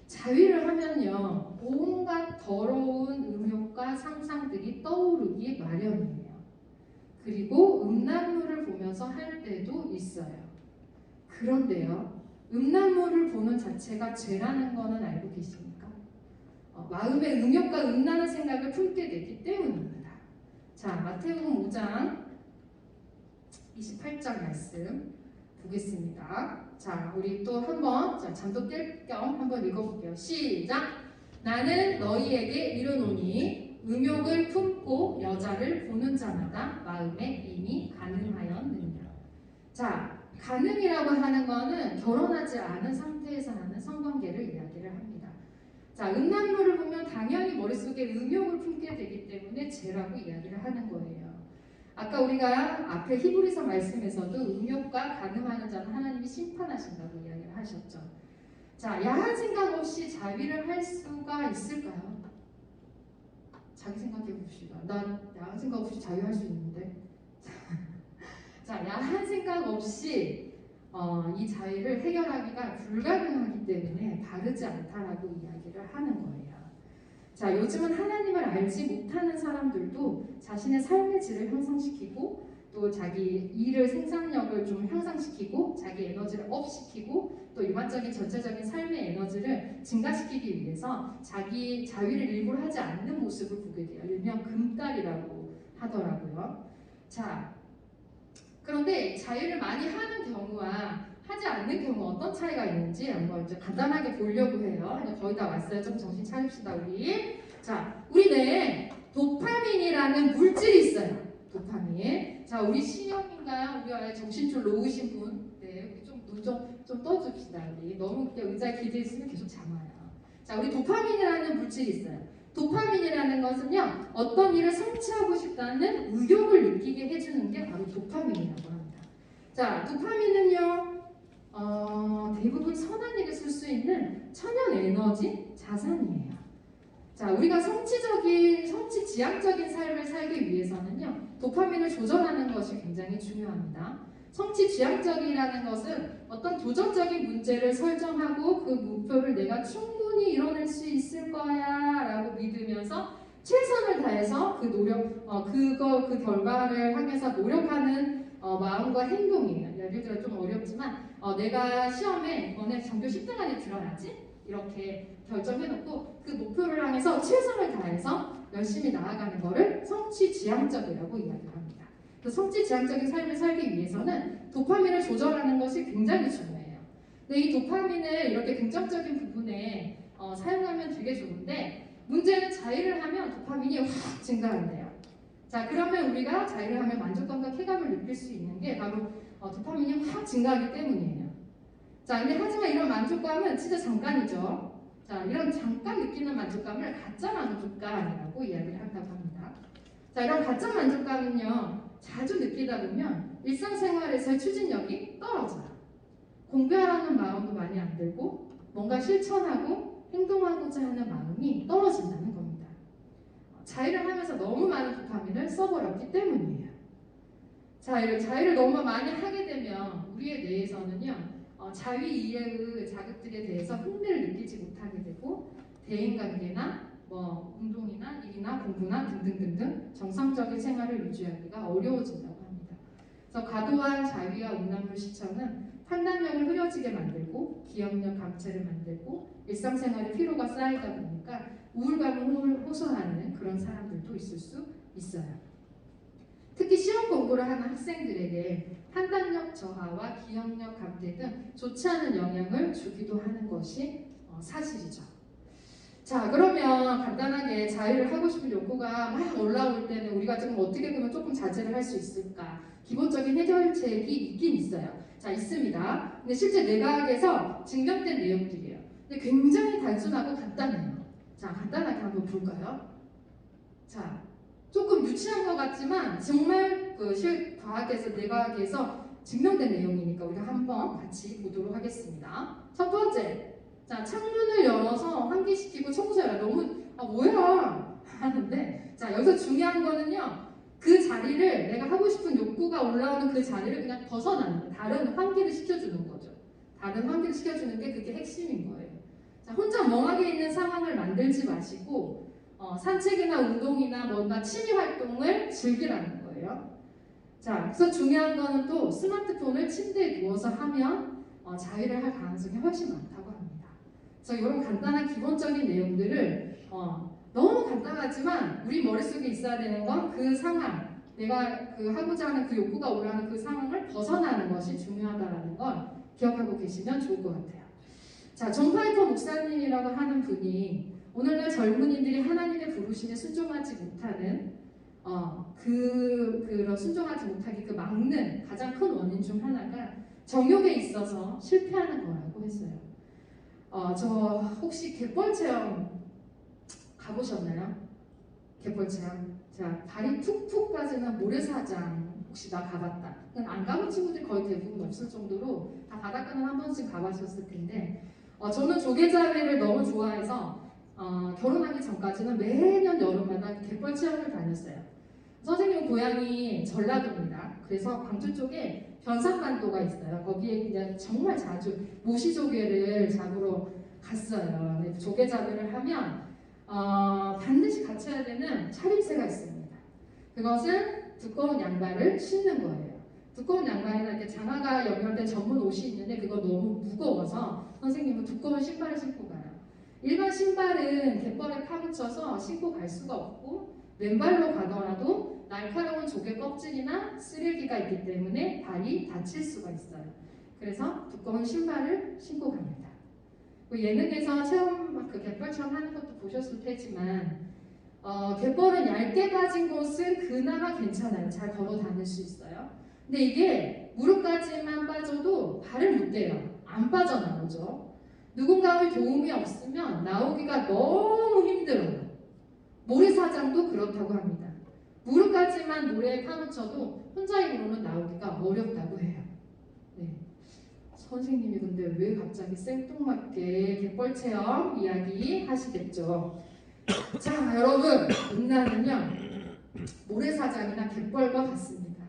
자위를 하면요, 온갖 더러운 음욕과 상상들이 떠오르기 마련이에요. 그리고 음란물을 보면서 할 때도 있어요. 그런데요, 음란물을 보는 자체가 죄라는 거는 알고 계십니까? 마음의 음욕과 음란한 생각을 품게 되기 때문입니다. 자, 마태복음 5장 28절 말씀 보겠습니다. 자, 우리 또 한번 잠도 깰 겸 한번 읽어볼게요. 시작! 나는 너희에게 이르노니 음욕을 품고 여자를 보는 자마다 마음에 이미 간음하였느니라. 자, 간음이라고 하는 거는 결혼하지 않은 상태에서 하는 성관계를 이야기를 합니다. 자, 음란물을 보면 당연히 머릿속에 음욕을 품게 되기 때문에 죄라고 이야기를 하는 거예요. 아까 우리가 앞에 히브리서 말씀에서도 음욕과 간음하는 자는 하나님이 심판하신다고 이야기를 하셨죠. 자, 야한 생각 없이 자위를 할 수가 있을까요? 자기 생각해 봅시다. 나 야한 생각 없이 자위할 수 있는데. 자, 야한 생각 없이 이 자유를 해결하기가 불가능하기 때문에 바르지 않다라고 이야기를 하는 거예요. 자, 요즘은 하나님을 알지 못하는 사람들도 자신의 삶의 질을 향상시키고 또 자기 일을 생산력을 좀 향상시키고 자기 에너지를 업시키고 또 일반적인 전체적인 삶의 에너지를 증가시키기 위해서 자기 자위를 일부러 하지 않는 모습을 보게 돼요. 일명 금딸이라고 하더라고요. 자, 그런데 자유를 많이 하는 경우와 하지 않는 경우 어떤 차이가 있는지 한번 좀 간단하게 보려고 해요. 이제 거의 다 왔어요. 좀 정신 차립시다 우리. 자, 우리 뇌에 도파민이라는 물질이 있어요. 도파민. 자, 우리 신영인가요? 우리 아예 정신줄 놓으신 분. 네, 우리 좀 눈 좀 떠줍시다. 우리 너무 이렇게 의자에 기대 있으면 계속 잠아요. 자, 우리 도파민이라는 물질이 있어요. 도파민이라는 것은요, 어떤 일을 성취하고 싶다는 의욕을 느끼게 해주는 게 바로 도파민이라고 합니다. 자, 도파민은요, 대부분 선한 일에 쓸 수 있는 천연 에너지 자산이에요. 자, 우리가 성취 지향적인 삶을 살기 위해서는요, 도파민을 조절하는 것이 굉장히 중요합니다. 성취 지향적이라는 것은 어떤 도전적인 문제를 설정하고 그 목표를 내가 충분히 이뤄낼 수 있을 거야 라고 믿으면서 최선을 다해서 그 결과를 향해서 노력하는 마음과 행동이에요. 예를 들어 좀 어렵지만 내가 시험에 이번에 전교 10등 안에 들어야지 이렇게 결정해놓고 그 목표를 향해서 최선을 다해서 열심히 나아가는 것을 성취 지향적이라고 이야기합니다. 그 성취 지향적인 삶을 살기 위해서는 도파민을 조절하는 것이 굉장히 중요해요. 근데 이 도파민을 이렇게 긍정적인 부분에 사용하면 되게 좋은데 문제는 자유를 하면 도파민이 확 증가한대요. 자, 그러면 우리가 자유를 하면 만족감과 쾌감을 느낄 수 있는 게 바로 도파민이 확 증가하기 때문이에요. 자, 근데 하지만 이런 만족감은 진짜 잠깐이죠. 자, 이런 잠깐 느끼는 만족감을 가짜 만족감이라고 이야기를 한다고 합니다. 자, 이런 가짜 만족감은요, 자주 느끼다 보면 일상생활에서의 추진력이 떨어져요. 공부하라는 마음도 많이 안 들고 뭔가 실천하고 행동하고자 하는 마음이 떨어진다는 겁니다. 자유를 하면서 너무 많은 도파민을 써버렸기 때문이에요. 자유를 너무 많이 하게 되면 우리의 뇌에서는요, 자위 이해의 자극들에 대해서 흥미를 느끼지 못하게 되고 대인관계나 운동이나 일이나 공부나 등등등등 정상적인 생활을 유지하기가 어려워진다고 합니다. 그래서 과도한 자위와 음란물 시청은 판단력을 흐려지게 만들고 기억력 감퇴를 만들고 일상생활에 피로가 쌓이다 보니까 우울감을 호소하는 그런 사람들도 있을 수 있어요. 특히 시험 공부를 하는 학생들에게 판단력 저하와 기억력 감퇴 등 좋지 않은 영향을 주기도 하는 것이 사실이죠. 자, 그러면 간단하게 자유를 하고 싶은 욕구가 막 올라올 때는 우리가 지금 어떻게 보면 조금 자제를 할 수 있을까? 기본적인 해결책이 있긴 있어요. 자, 있습니다. 근데 실제 뇌과학에서 증명된 내용들이에요. 근데 굉장히 단순하고 간단해요. 자, 간단하게 한번 볼까요? 자, 조금 유치한 것 같지만 정말 과학에서 뇌과학에서 증명된 내용이니까 우리가 한번 같이 보도록 하겠습니다. 첫 번째, 자, 창문을 열어서 환기시키고 청소해라. 너무 뭐야 하는데, 자, 여기서 중요한 거는요, 그 자리를 내가 하고 싶은 욕구가 올라오는 그 자리를 그냥 벗어나는 거예요. 다른 환기를 시켜주는 거죠. 다른 환기를 시켜주는 게 그게 핵심인 거예요. 자, 혼자 멍하게 있는 상황을 만들지 마시고 산책이나 운동이나 뭔가 취미 활동을 즐기라는 거예요. 자, 그래서 중요한 거는 또 스마트폰을 침대에 누워서 하면 자위를 할 가능성이 훨씬 많다고 합니다. 그래서 이런 간단한 기본적인 내용들을 너무 간단하지만 우리 머릿속에 있어야 되는 건 그 상황, 내가 하고자 하는 그 욕구가 올라오는 그 상황을 벗어나는 것이 중요하다는 걸 기억하고 계시면 좋을 것 같아요. 자, 존 파이퍼 목사님이라고 하는 분이 오늘날 젊은이들이 하나님의 부르심에 순종하지 못하는 그런 순종하지 못하게 막는 가장 큰 원인 중 하나가 정욕에 있어서 실패하는 거라고 했어요. 저 혹시 갯벌 체험 가보셨나요? 갯벌 체험. 자, 발이 푹푹 빠지는 모래사장 혹시 나 가봤다. 안 가본 친구들이 거의 대부분 없을 정도로 다 바닷가는 한 번씩 가봤었을 텐데 저는 조개잡이를 너무 좋아해서 결혼하기 전까지는 매년 여름마다 갯벌 체험을 다녔어요. 선생님 고향이 전라도입니다. 그래서 광주 쪽에 변산반도가 있어요. 거기에 그냥 정말 자주 모시조개를 잡으러 갔어요. 근데 조개잡이를 하면 반드시 갖춰야 되는 차림새가 있습니다. 그것은 두꺼운 양말을 신는 거예요. 두꺼운 양말이나 이렇게 장화가 연결된 전문 옷이 있는데 그거 너무 무거워서 선생님은 두꺼운 신발을 신고 가요. 일반 신발은 갯벌에 파묻혀서 신고 갈 수가 없고 맨발로 가더라도 날카로운 조개 껍질이나 쓰레기가 있기 때문에 발이 다칠 수가 있어요. 그래서 두꺼운 신발을 신고 갑니다. 예능에서 체험, 그 갯벌 체험 하는 것도 보셨을 테지만 갯벌은 얇게 빠진 곳은 그나마 괜찮아요. 잘 걸어 다닐 수 있어요. 근데 이게 무릎까지만 빠져도 발을 못 대요. 안 빠져나오죠. 누군가의 도움이 없으면 나오기가 너무 힘들어요. 모래사장도 그렇다고 합니다. 무릎까지만 모래에 파묻혀도 혼자 힘으로는 나오기가 어렵다고 해요. 네. 선생님이 근데 왜 갑자기 생뚱맞게 갯벌 체험 이야기 하시겠죠? 자, 여러분, 은나는요 모래사장이나 갯벌과 같습니다.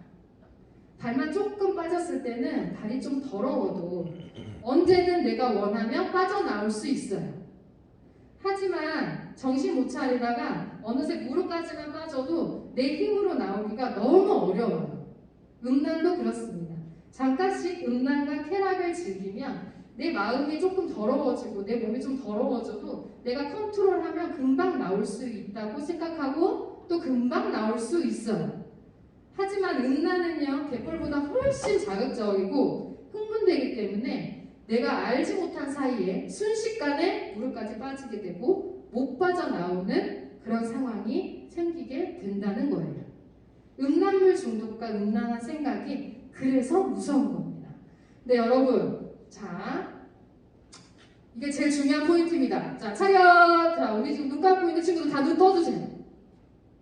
발만 조금 빠졌을 때는 발이 좀 더러워도 언제든 내가 원하면 빠져나올 수 있어요. 하지만 정신 못 차리다가 어느새 무릎까지만 빠져도 내 힘으로 나오기가 너무 어려워요. 음란도 그렇습니다. 잠깐씩 음란과 쾌락을 즐기면 내 마음이 조금 더러워지고 내 몸이 좀 더러워져도 내가 컨트롤하면 금방 나올 수 있다고 생각하고 또 금방 나올 수 있어요. 하지만 음란은요 갯벌보다 훨씬 자극적이고 흥분되기 때문에 내가 알지 못한 사이에 순식간에 물까지 빠지게 되고 못 빠져나오는 그런 상황이 생기게 된다는 거예요. 음란물 중독과 음란한 생각이 그래서 무서운 겁니다. 네, 여러분, 자 이게 제일 중요한 포인트입니다. 자, 차렷! 자, 우리 지금 눈 감고 있는 친구들 다 눈 떠주세요.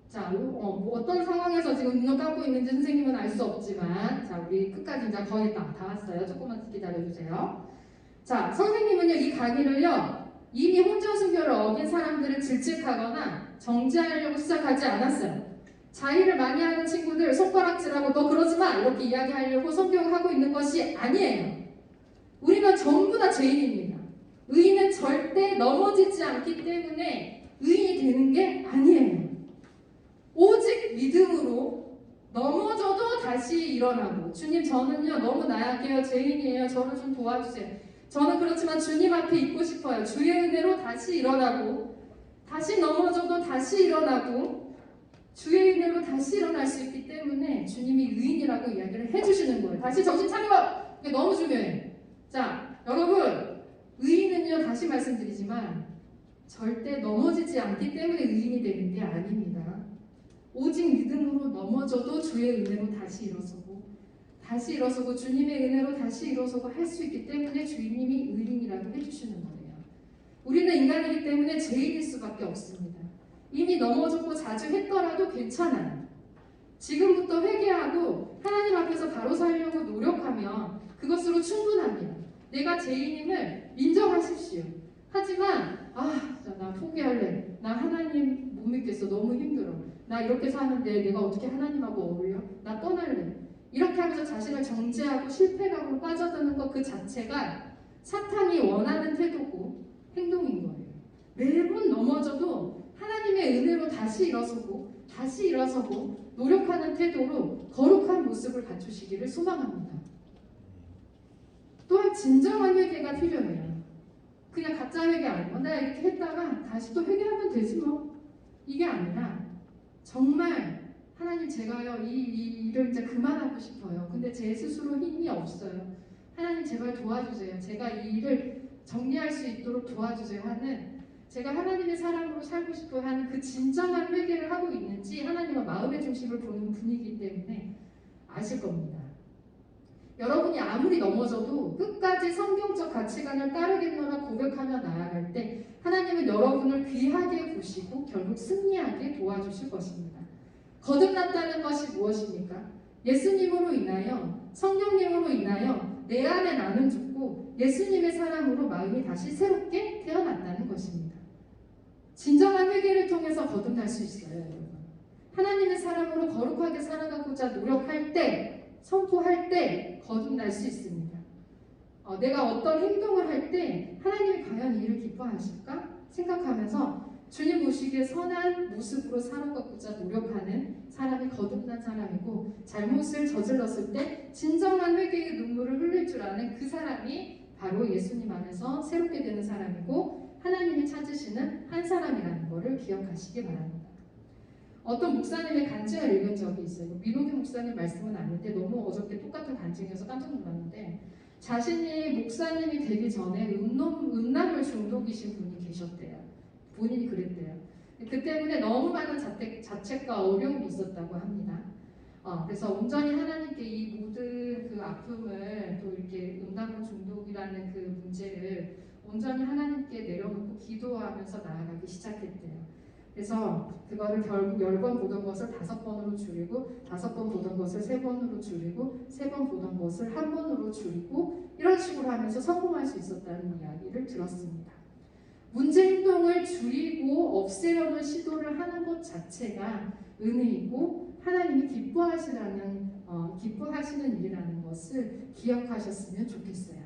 자, 뭐 어떤 상황에서 지금 눈을 감고 있는지 선생님은 알 수 없지만 자, 우리 끝까지 이제 거의 다 왔어요. 조금만 기다려주세요. 자, 선생님은요 이 강의를요 이미 혼전순결을 어긴 사람들을 질책하거나 정지하려고 시작하지 않았어요. 자의를 많이 하는 친구들 손가락질하고 너 그러지 마 이렇게 이야기하려고 성경하고 있는 것이 아니에요. 우리는 전부 다 죄인입니다. 의인은 절대 넘어지지 않기 때문에 의인이 되는 게 아니에요. 오직 믿음으로 넘어져도 다시 일어나고 주님 저는요 너무 나약해요. 죄인이에요. 저를 좀 도와주세요. 저는 그렇지만 주님 앞에 있고 싶어요. 주의 은혜로 다시 일어나고 다시 넘어져도 다시 일어나고 주의 은혜로 다시 일어날 수 있기 때문에 주님이 의인이라고 이야기를 해주시는 거예요. 다시 정신 차려! 이게 너무 중요해요. 자, 여러분 의인은요 다시 말씀드리지만 절대 넘어지지 않기 때문에 의인이 되는 게 아닙니다. 오직 믿음으로 넘어져도 주의 은혜로 다시 일어서고 주님의 은혜로 다시 일어서고 할 수 있기 때문에 주님이 의인이라고 해주시는 거예요. 우리는 인간이기 때문에 죄인일 수밖에 없습니다. 이미 넘어졌고 자주 했더라도 괜찮아요. 지금부터 회개하고 하나님 앞에서 바로 살려고 노력하면 그것으로 충분합니다. 내가 죄인임을 인정하십시오. 하지만 나 포기할래. 나 하나님 못 믿겠어. 너무 힘들어. 나 이렇게 사는데 내가 어떻게 하나님하고 어울려? 나 떠날래. 이렇게 하면서 자신을 정죄하고 실패감으로 빠져드는 것 그 자체가 사탄이 원하는 태도고 행동인 거예요. 매번 넘어져도 하나님의 은혜로 다시 일어서고 노력하는 태도로 거룩한 모습을 갖추시기를 소망합니다. 또한 진정한 회개가 필요해요. 그냥 가짜 회개 아니고 나 이렇게 했다가 다시 또 회개하면 되지 뭐. 이게 아니라 정말 하나님 제가요 이 일을 이제 그만하고 싶어요. 근데 제 스스로 힘이 없어요. 하나님 제발 도와주세요. 제가 이 일을 정리할 수 있도록 도와주세요 하는 제가 하나님의 사람으로 살고 싶어 하는 그 진정한 회개를 하고 있는지 하나님은 마음의 중심을 보는 분이기 때문에 아실 겁니다. 여러분이 아무리 넘어져도 끝까지 성경적 가치관을 따르겠노라 고백하며 나아갈 때 하나님은 여러분을 귀하게 보시고 결국 승리하게 도와주실 것입니다. 거듭났다는 것이 무엇입니까? 예수님으로 인하여 성령님으로 인하여 내 안에 나는 죽고 예수님의 사람으로 마음이 다시 새롭게 태어났다는 것입니다. 진정한 회개를 통해서 거듭날 수 있어요. 여러분. 하나님의 사람으로 거룩하게 살아가고자 노력할 때 선포할 때 거듭날 수 있습니다. 내가 어떤 행동을 할 때 하나님이 과연 이를 기뻐하실까 생각하면서 주님 보시기에 선한 모습으로 살아가고자 노력하는 사람이 거듭난 사람이고, 잘못을 저질렀을 때 진정한 회개의 눈물을 흘릴 줄 아는 그 사람이 바로 예수님 안에서 새롭게 되는 사람이고 하나님이 찾으시는 한 사람이라는 것을 기억하시기 바랍니다. 어떤 목사님의 간증을 읽은 적이 있어요. 민호기 목사님 말씀은 아닌데 너무 어저께 똑같은 간증이어서 깜짝 놀랐는데, 자신이 목사님이 되기 전에 음란물 중독이신 분이 계셨대요. 본인이 그랬대요. 그 때문에 너무 많은 자책과 어려움이 있었다고 합니다. 그래서 온전히 하나님께 이 모든 그 아픔을, 또 이렇게 음란물 중독이라는 그 문제를 온전히 하나님께 내려놓고 기도하면서 나아가기 시작했대요. 그래서 그거를 결국 10번 보던 것을 5번으로 줄이고, 5번 보던 것을 3번으로 줄이고, 3번 보던 것을 1번으로 줄이고, 이런 식으로 하면서 성공할 수 있었다는 이야기를 들었습니다. 문제 행동을 줄이고 없애려는 시도를 하는 것 자체가 은혜이고 하나님이 기뻐하시는 일이라는 것을 기억하셨으면 좋겠어요.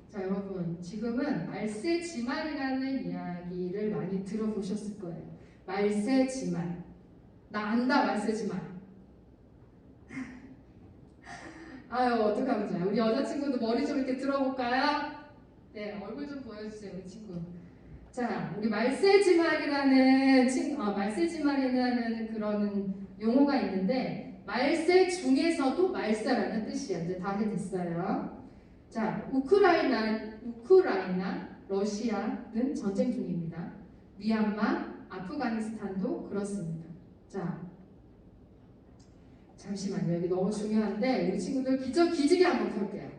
자, 여러분, 지금은 말세지말이라는 이야기를 많이 들어보셨을 거예요. 말세지말. 나 안다, 말세지말. 아유, 어떡하면 좋아요. 우리 여자친구도 머리 좀 이렇게 들어볼까요? 네, 얼굴 좀 보여주세요, 우리 친구. 자, 우리 말세지말이라는 그런 용어가 있는데, 말세 중에서도 말세라는 뜻이에요. 이제 다 됐어요. 자, 우크라이나, 러시아는 전쟁 중입니다. 미얀마, 아프가니스탄도 그렇습니다. 자, 잠시만요. 여기 너무 중요한데 우리 친구들 기지개 한번 펼게요.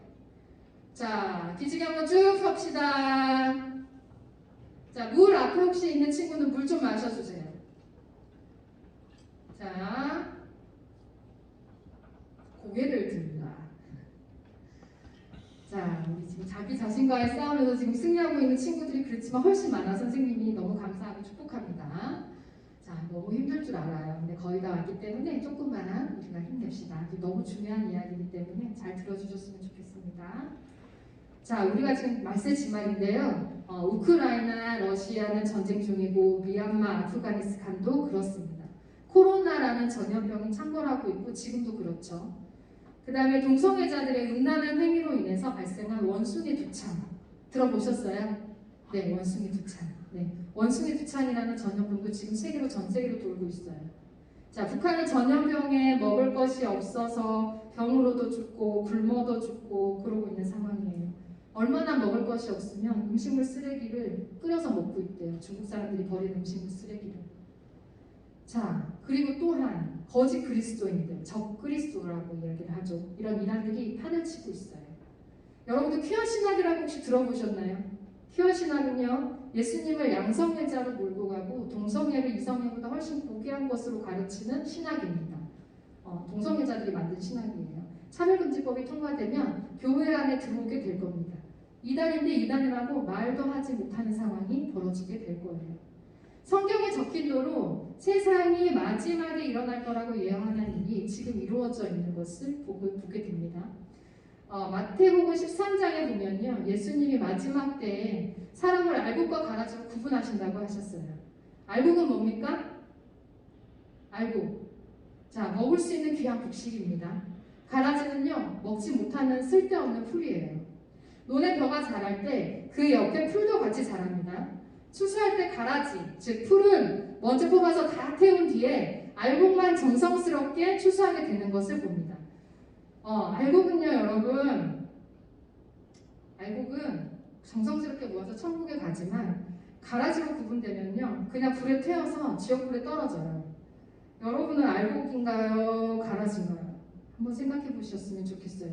자, 기지개 한번 쭉 펴시다. 자, 물 앞에 혹시 있는 친구는 물 좀 마셔주세요. 자, 고개를 듭니다. 자, 우리 지금 자기 자신과의 싸움에서 지금 승리하고 있는 친구들이 그렇지만 훨씬 많아. 선생님이 너무 감사하고 축복합니다. 자, 너무 힘들 줄 알아요. 근데 거의 다 왔기 때문에 조금만 우리가 힘냅시다. 너무 중요한 이야기이기 때문에 잘 들어주셨으면 좋겠습니다. 자, 우리가 지금 말세지말인데요. 우크라이나, 러시아는 전쟁 중이고 미얀마, 아프가니스탄도 그렇습니다. 코로나라는 전염병이 창궐하고 있고 지금도 그렇죠. 그 다음에 동성애자들의 음란한 행위로 인해서 발생한 원숭이 두찬 들어보셨어요? 네, 원숭이 두찬. 네, 원숭이 두찬이라는 전염병도 지금 전 세계로 돌고 있어요. 자, 북한은 전염병에 먹을 것이 없어서 병으로도 죽고 굶어도 죽고 그러고 있는 상황이에요. 얼마나 먹을 것이 없으면 음식물 쓰레기를 끓여서 먹고 있대요. 중국 사람들이 버린 음식물 쓰레기를. 자, 그리고 또한 거짓 그리스도인들, 적 그리스도라고 이야기를 하죠. 이런 이란들이 판을 치고 있어요. 여러분들 퀴어 신학이라고 혹시 들어보셨나요? 퀴어 신학은요, 예수님을 양성애자로 몰고 가고 동성애를 이성애보다 훨씬 고귀한 것으로 가르치는 신학입니다. 동성애자들이 만든 신학이에요. 차별금지법이 통과되면 교회 안에 들어오게 될 겁니다. 이단인데 이단이라고 말도 하지 못하는 상황이 벌어지게 될 거예요. 성경에 적힌 대로 세상이 마지막에 일어날 거라고 예언하는 일이 지금 이루어져 있는 것을 보게 됩니다. 마태복음 13장에 보면요, 예수님이 마지막 때에 사람을 알곡과 가라지로 구분하신다고 하셨어요. 알곡은 뭡니까? 알곡. 자, 먹을 수 있는 귀한 곡식입니다. 가라지는요, 먹지 못하는 쓸데없는 풀이에요. 논에 벼가 자랄 때 그 옆에 풀도 같이 자랍니다. 추수할 때 가라지, 즉 풀은 먼저 뽑아서 다 태운 뒤에 알곡만 정성스럽게 추수하게 되는 것을 봅니다. 알곡은요, 여러분, 알곡은 정성스럽게 모아서 천국에 가지만 가라지로 구분되면요, 그냥 불에 태워서 지옥불에 떨어져요. 여러분은 알곡인가요? 가라지인가요? 한번 생각해 보셨으면 좋겠어요.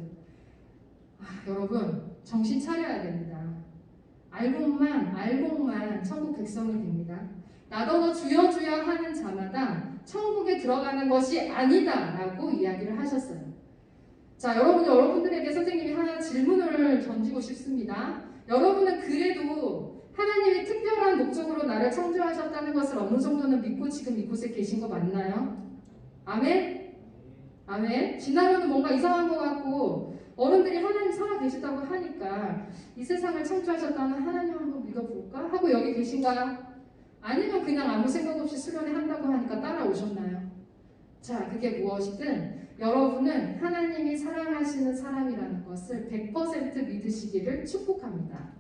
여러분, 정신 차려야 됩니다. 알곡만 천국 백성이 됩니다. 나더러 주여 주여 하는 자마다 천국에 들어가는 것이 아니다 라고 이야기를 하셨어요. 자, 여러분들에게 선생님이 하나 질문을 던지고 싶습니다. 여러분은 그래도 하나님이 특별한 목적으로 나를 창조하셨다는 것을 어느 정도는 믿고 지금 이곳에 계신 거 맞나요? 아멘? 아멘. 지나면은 뭔가 이상한 것 같고 어른들이 하나님 살아계시다고 하니까 이 세상을 창조하셨다는 하나님 한번 믿어볼까? 하고 여기 계신가요? 아니면 그냥 아무 생각 없이 수련회 한다고 하니까 따라오셨나요? 자, 그게 무엇이든 여러분은 하나님이 사랑하시는 사람이라는 것을 100% 믿으시기를 축복합니다.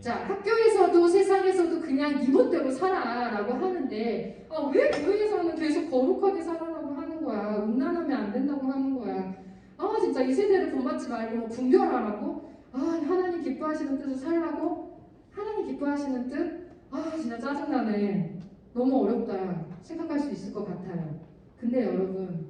자, 학교에서도 세상에서도 그냥 네 멋대로 살아라고 하는데 왜 교회에서는 계속 거룩하게 살아라고 하는 거야? 음란하면 안 된다고 하는 거야. 진짜 이 세대를 본받지 말고 뭐 분별하라고? 하나님 기뻐하시는 뜻을 살라고? 하나님 기뻐하시는 뜻? 진짜 짜증나네. 너무 어렵다 생각할 수 있을 것 같아요. 근데 여러분,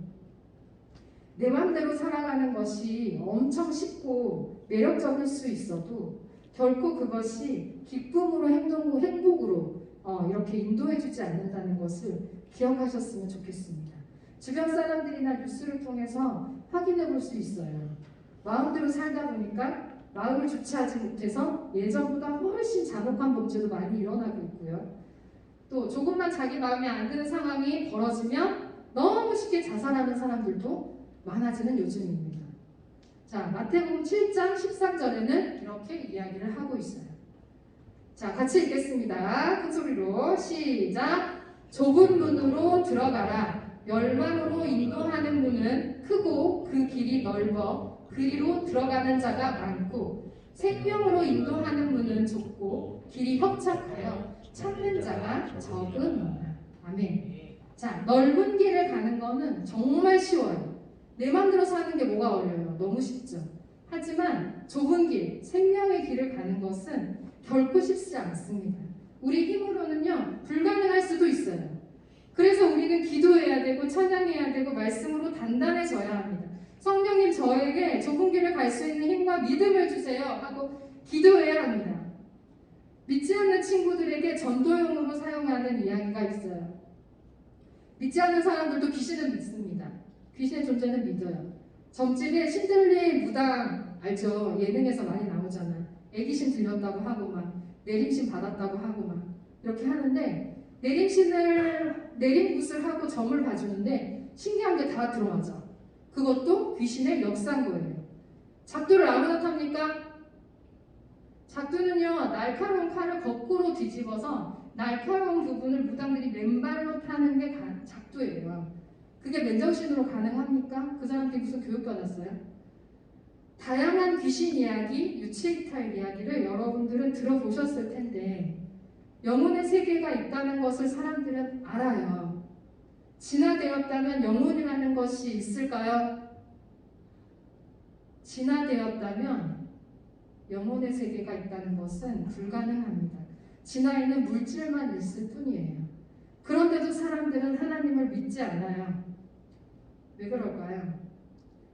내 맘대로 살아가는 것이 엄청 쉽고 매력적일 수 있어도 결코 그것이 기쁨으로 행복으로 이렇게 인도해주지 않는다는 것을 기억하셨으면 좋겠습니다. 주변 사람들이나 뉴스를 통해서 확인해 볼 수 있어요. 마음대로 살다 보니까 마음을 주체하지 못해서 예전보다 훨씬 잔혹한 범죄도 많이 일어나고 있고요. 또 조금만 자기 마음에 안 드는 상황이 벌어지면 너무 쉽게 자살하는 사람들도 많아지는 요즘입니다. 자, 마태복음 7장 13절에는 이렇게 이야기를 하고 있어요. 자, 같이 읽겠습니다. 큰 소리로 시작. 좁은 문으로 들어가라. 멸망으로 인도하는 문은 크고 그 길이 넓어 그리로 들어가는 자가 많고 생명으로 인도하는 문은 좁고 길이 협착하여 찾는 자가 적으니라. 아멘. 자, 넓은 길을 가는 거는 정말 쉬워요. 내 맘대로 사는 게 뭐가 어려워요? 너무 쉽죠. 하지만 좁은 길, 생명의 길을 가는 것은 결코 쉽지 않습니다. 우리 힘으로는요, 불가능할 수도 있어요. 그래서 우리는 기도해야 되고 찬양해야 되고 말씀으로 단단해져야 합니다. 성령님 저에게 좁은 길을 갈 수 있는 힘과 믿음을 주세요 하고 기도해야 합니다. 믿지 않는 친구들에게 전도용으로 사용하는 이야기가 있어요. 믿지 않는 사람들도 귀신을 믿습니다. 귀신의 존재는 믿어요. 점집에 신들리 무당 알죠? 예능에서 많이 나오잖아. 애기신 들렸다고 하고 막 내림신 받았다고 하고 막 이렇게 하는데 내림굿을 하고 점을 봐주는데 신기한 게 다 들어맞아. 그것도 귀신의 역사인 거예요. 작두를 아무나 탑니까? 작두는요, 날카로운 칼을 거꾸로 뒤집어서 날카로운 부분을 무당들이 맨발로 타는 게 작두예요. 그게 맨정신으로 가능합니까? 그 사람들이 무슨 교육 받았어요? 다양한 귀신 이야기, 유체이탈 이야기를 여러분들은 들어보셨을 텐데 영혼의 세계가 있다는 것을 사람들은 알아요. 진화되었다면 영혼이라는 것이 있을까요? 진화되었다면 영혼의 세계가 있다는 것은 불가능합니다. 진화에는 물질만 있을 뿐이에요. 그런데도 사람들은 하나님을 믿지 않아요. 왜 그럴까요?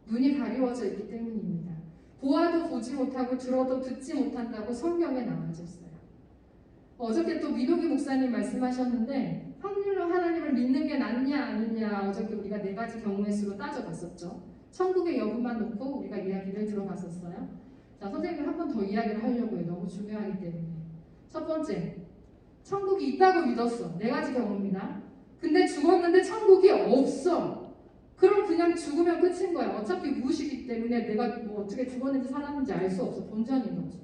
눈이 가리워져 있기 때문입니다. 보아도 보지 못하고 들어도 듣지 못한다고 성경에 나와져 있어요. 어저께 또 민호기 목사님 말씀하셨는데 확률로 하나님을 믿는 게 낫냐 아니냐 어저께 우리가 4가지 경우의 수로 따져봤었죠. 천국의 여부만 놓고 우리가 이야기를 들어봤었어요. 자, 선생님이 한 번 더 이야기를 하려고 해요. 너무 중요하기 때문에. 첫 번째, 천국이 있다고 믿었어. 4가지 경우입니다. 근데 죽었는데 천국이 없어. 그럼 그냥 죽으면 끝인 거야. 어차피 무엇이기 때문에 내가 뭐 어떻게 죽었는지 살았는지 알 수 없어. 본전인 거죠.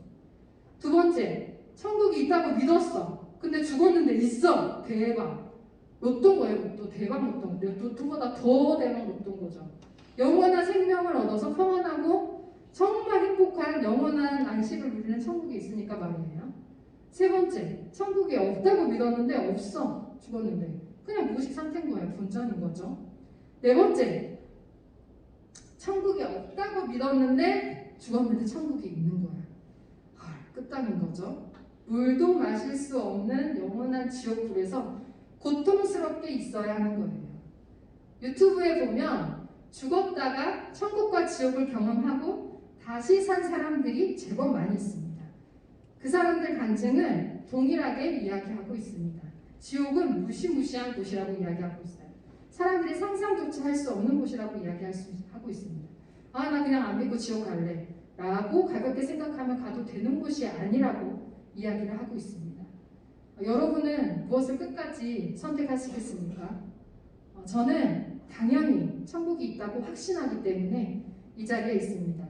두 번째, 천국이 있다고 믿었어. 근데 죽었는데 있어. 대박. 로또인 거예요. 로또. 대박 로또. 로또보다 더 대박 로또인 거죠. 영원한 생명을 얻어서 평안하고 정말 행복한 영원한 안식을 누리는 천국이 있으니까 말이에요. 세 번째, 천국이 없다고 믿었는데 없어. 죽었는데. 그냥 무식 상태인 거예요. 본전인 거죠. 네 번째, 천국이 없다고 믿었는데 죽었는데 천국이 있는 거야. 끝장인 거죠. 물도 마실 수 없는 영원한 지옥불에서 고통스럽게 있어야 하는 거예요. 유튜브에 보면 죽었다가 천국과 지옥을 경험하고 다시 산 사람들이 제법 많이 있습니다. 그 사람들 간증을 동일하게 이야기하고 있습니다. 지옥은 무시무시한 곳이라고 이야기하고 있어요. 사람들이 상상조차 할 수 없는 곳이라고 하고 있습니다. 나 그냥 안 믿고 지옥 갈래 라고 가볍게 생각하면 가도 되는 곳이 아니라고 이야기를 하고 있습니다. 여러분은 무엇을 끝까지 선택하시겠습니까? 저는 당연히 천국이 있다고 확신하기 때문에 이 자리에 있습니다.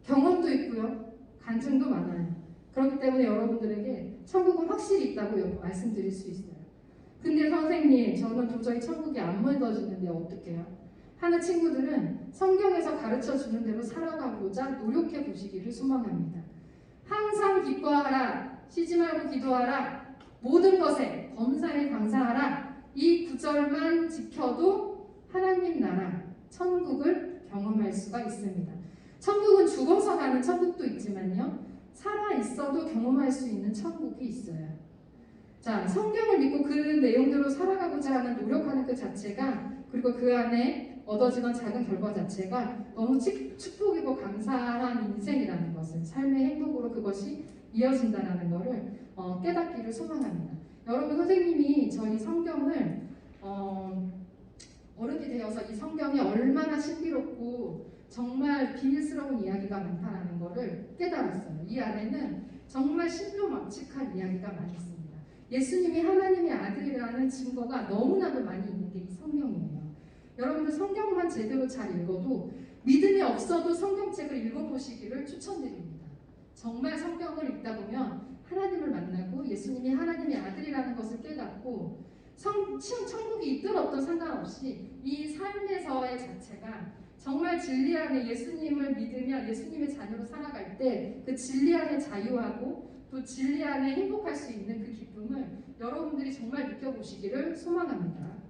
경험도 있고요. 간증도 많아요. 그렇기 때문에 여러분들에게 천국은 확실히 있다고 말씀드릴 수 있어요. 근데 선생님, 저는 도저히 천국이 안 믿어지는데 어떡해요? 하는 친구들은 성경에서 가르쳐 주는 대로 살아가고자 노력해 보시기를 소망합니다. 항상 기뻐하라, 쉬지 말고 기도하라, 모든 것에 범사에 감사하라. 이 구절만 지켜도 하나님 나라, 천국을 경험할 수가 있습니다. 천국은 죽어서 가는 천국도 있지만요, 살아 있어도 경험할 수 있는 천국이 있어요. 자, 성경을 믿고 그 내용대로 살아가고자 하는 노력하는 그 자체가, 그리고 그 안에 얻어지는 작은 결과 자체가 너무 축복이고 감사한 인생이라는 것을, 삶의 행복으로 그것이 이어진다는 것을 깨닫기를 소망합니다. 여러분, 선생님이 저희 성경을 어른이 되어서 이 성경이 얼마나 신비롭고 정말 비밀스러운 이야기가 많다는 것을 깨달았어요. 이 안에는 정말 신묘막측한 이야기가 많이 있습니다. 예수님이 하나님의 아들이라는 증거가 너무나도 많이 있는 게 이 성경이에요. 여러분들 성경만 제대로 잘 읽어도, 믿음이 없어도 성경책을 읽어보시기를 추천드립니다. 정말 성경을 읽다 보면 하나님을 만나고 예수님이 하나님의 아들이라는 것을 깨닫고, 천국이 있든 없든 상관없이 이 삶에서의 자체가 정말 진리 안에 예수님을 믿으며 예수님의 자녀로 살아갈 때 그 진리 안에 자유하고 또 진리 안에 행복할 수 있는 그 기쁨을 여러분들이 정말 느껴보시기를 소망합니다.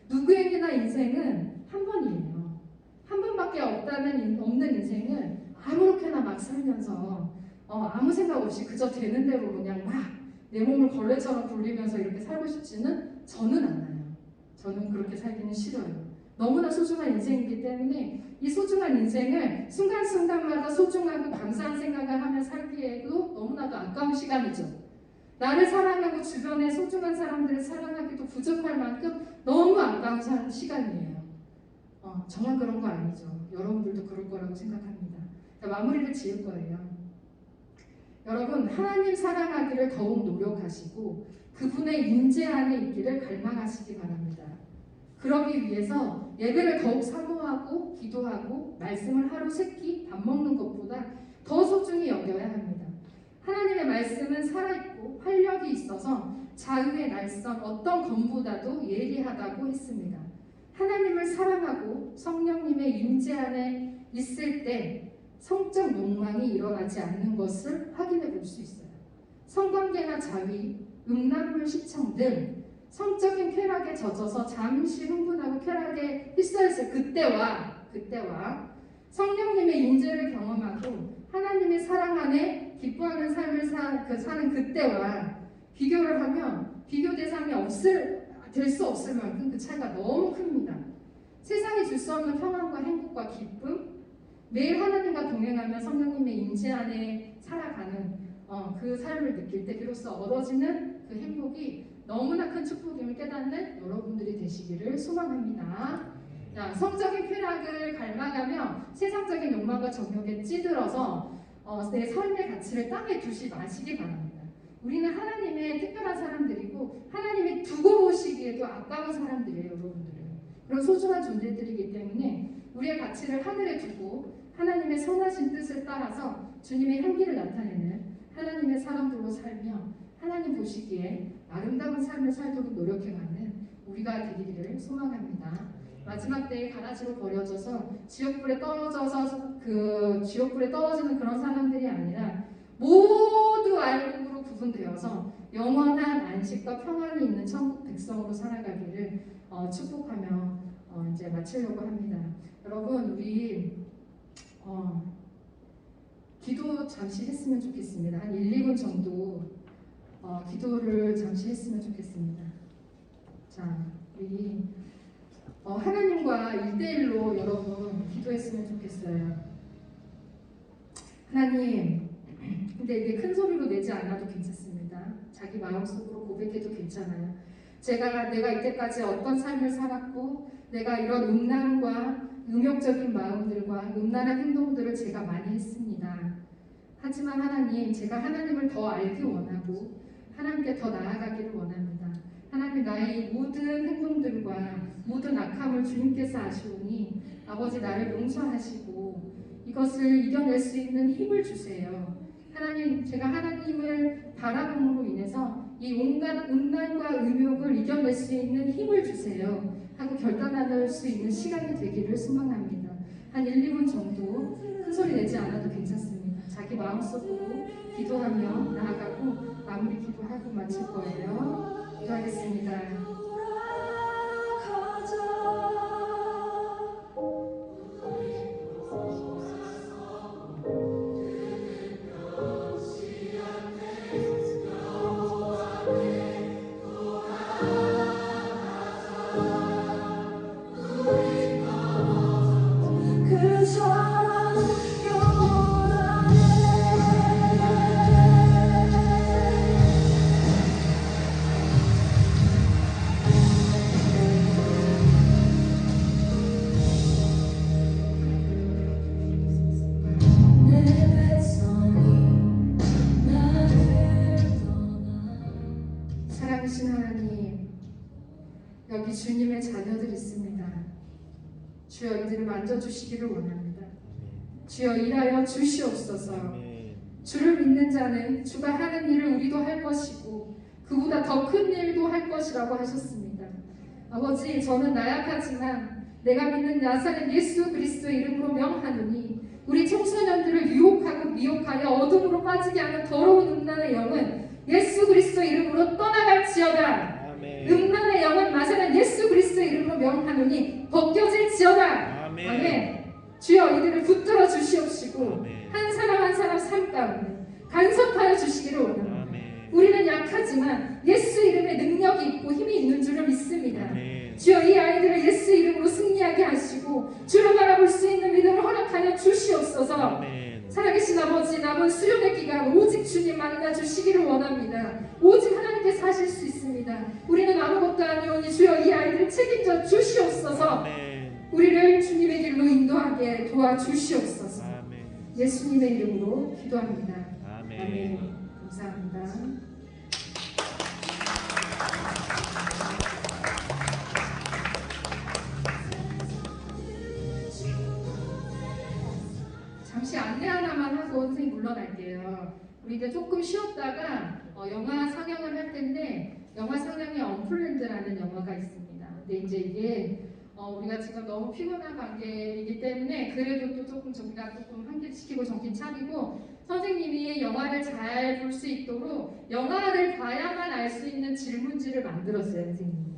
누구에게나 인생은 한 번이에요. 한 번밖에 없는 인생은 아무렇게나 막 살면서 아무 생각 없이 그저 되는 대로 그냥 막 내 몸을 걸레처럼 굴리면서 이렇게 살고 싶지는 저는 않아요. 저는 그렇게 살기는 싫어요. 너무나 소중한 인생이기 때문에 이 소중한 인생을 순간순간마다 소중하고 감사한 생각을 하며 살기에도 너무나도 아까운 시간이죠. 나를 사랑하고 주변의 소중한 사람들을 사랑하기도 부족할 만큼 너무 아까운 시간이에요. 정말 그런 거 아니죠. 여러분들도 그럴 거라고 생각합니다. 자, 마무리를 지을 거예요. 여러분, 하나님 사랑하기를 더욱 노력하시고 그분의 임재 안에 있기를 갈망하시기 바랍니다. 그러기 위해서 예배를 더욱 사모하고 기도하고 말씀을 하루 세 끼 밥 먹는 것보다 더 소중히 여겨야 합니다. 하나님의 말씀은 살아있고 활력이 있어서 자유의 날선 어떤 검보다도 예리하다고 했습니다. 하나님을 사랑하고 성령님의 임재 안에 있을 때 성적 욕망이 일어나지 않는 것을 확인해 볼 수 있어요. 성관계나 자위, 음란물 시청 등 성적인 쾌락에 젖어서 잠시 흥분하고 쾌락에 휩싸였을 그때와 성령님의 임재를 경험하고 하나님의 사랑 안에 기뻐하는 삶을 사는 그때와 비교를 하면 비교 대상이 될 수 없을 만큼 그 차이가 너무 큽니다. 세상이 줄 수 없는 평안과 행복과 기쁨, 매일 하나님과 동행하며 성령님의 임재 안에 살아가는 그 삶을 느낄 때 비로소 얻어지는 그 행복이 너무나 큰 축복임을 깨닫는 여러분들이 되시기를 소망합니다. 자, 성적인 쾌락을 갈망하며 세상적인 욕망과 정욕에 찌들어서 내 삶의 가치를 땅에 두지 마시기 바랍니다. 우리는 하나님의 특별한 사람들이고 하나님이 두고 보시기에도 아까운 사람들이에요. 여러분들은 그런 소중한 존재들이기 때문에 우리의 가치를 하늘에 두고 하나님의 선하신 뜻을 따라서 주님의 향기를 나타내는 하나님의 사람들로 살며 하나님 보시기에 아름다운 삶을 살도록 노력해가는 우리가 되기를 소망합니다. 마지막 때에 가라지로 버려져서 지옥불에 떨어지는 그런 사람들이 아니라 모두 알곡으로 구분되어서 영원한 안식과 평안이 있는 천국 백성으로 살아가기를 축복하며 이제 마치려고 합니다. 여러분, 우리 기도 잠시 했으면 좋겠습니다. 한 1, 2분 정도 기도를 잠시 했으면 좋겠습니다. 자, 우리 하나님과 1대1로 여러분 기도했으면 좋겠어요. 하나님, 근데 이게 큰 소리로 내지 않아도 괜찮습니다. 자기 마음속으로 고백해도 괜찮아요. 내가 이때까지 어떤 삶을 살았고 내가 이런 음란과 음욕적인 마음들과 음란한 행동들을 제가 많이 했습니다. 하지만 하나님, 제가 하나님을 더 알기 원하고 하나님께 더 나아가기를 원합니다. 하나님, 나의 이 모든 행동들과 모든 악함을 주님께서 아시오니 아버지 나를 용서하시고 이것을 이겨낼 수 있는 힘을 주세요. 하나님, 제가 하나님을 바라봄으로 인해서 이 온갖 음란과 음욕을 이겨낼 수 있는 힘을 주세요 하고 결단할 수 있는 시간이 되기를 소망합니다. 한 1, 2분 정도 큰 소리 내지 않아도 괜찮습니다. 자기 마음속으로 기도하며 나아가고 마무리 기도하고 마칠 거예요. 기도하겠습니다. 사랑하신 하나님, 여기 주님의 자녀들 있습니다. 주여 이들을 만져주시기를 원합니다. 주여 일하여 주시옵소서. 주를 믿는 자는 주가 하는 일을 우리도 할 것이고 그보다 더 큰 일도 할 것이라고 하셨습니다. 아버지, 저는 나약하지만 내가 믿는 나사렛 예수 그리스도 이름으로 명하노니 우리 청소년들을 유혹하고 미혹하여 어둠으로 빠지게 하는 더러운 음란의 영은 예수 그리스도 이름으로 떠나갈지어다. 음란의 영은 나사렛 예수 그리스도 이름으로 명하노니 벗겨질지어다. 아멘. 주여 이들을 붙들어 주시옵시고 한 사람 한 사람 삶 가운데 간섭하여 주시기를 원합니다. 우리는 약하지만 예수 이름에 능력이 있고 힘이 있는 줄을 믿습니다. 주여 이 아이들을 예수 이름으로 승리하게 하시고 주를 바라볼 수 있는 믿음을 허락하여 주시옵소서. 살아계신 아버지, 남은 수련의 기간 오직 주님 만나 주시기를 원합니다. 오직 하나님께서 하실 수 있습니다. 우리는 아무것도 아니오니 주여 이 아이들을 책임져 주시옵소서. 우리를 주님의 길로 인도하게 도와주시옵소서. 예수님의 이름으로 기도합니다. 아멘. 감사합니다. 잠시 안내 하나만 하고 선생님 물러날게요. 우리 이제 조금 쉬었다가 영화 상영을 할 텐데 영화 상영에 언플랜드라는 영화가 있습니다. 근데 이제 이게 우리가 지금 너무 피곤한 관계이기 때문에 그래도 또 조금 저희가 조금 환기시키고 정신 차리고 선생님이 영화를 잘 볼 수 있도록 영화를 봐야만 알 수 있는 질문지를 만들었어요, 선생님이.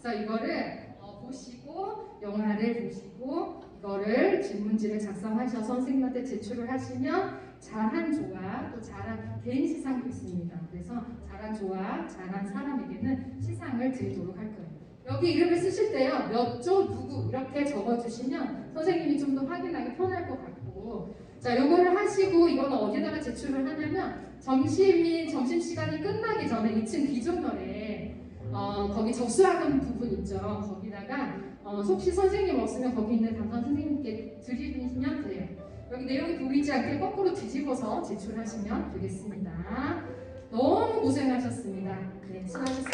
그래서 이거를 보시고 영화를 보시고 이거를 질문지를 작성하셔서 선생님한테 제출을 하시면 잘한 조와 또 잘한 개인 시상도 있습니다. 그래서 잘한 조와 잘한 사람에게는 시상을 드리도록 할 거예요. 여기 이름을 쓰실 때요, 몇 조 누구 이렇게 적어주시면 선생님이 좀 더 확인하기 편할 것 같고, 자, 요거를 하시고 이거는 어디다가 제출을 하냐면 점심시간이 끝나기 전에 2층 기존열에 거기 접수하는 부분 있죠. 거기다가 혹시 선생님 없으면 거기 있는 담당 선생님께 드리시면 돼요. 여기 내용이 보이지 않게 거꾸로 뒤집어서 제출하시면 되겠습니다. 너무 고생하셨습니다. 네, 수고하셨습니다.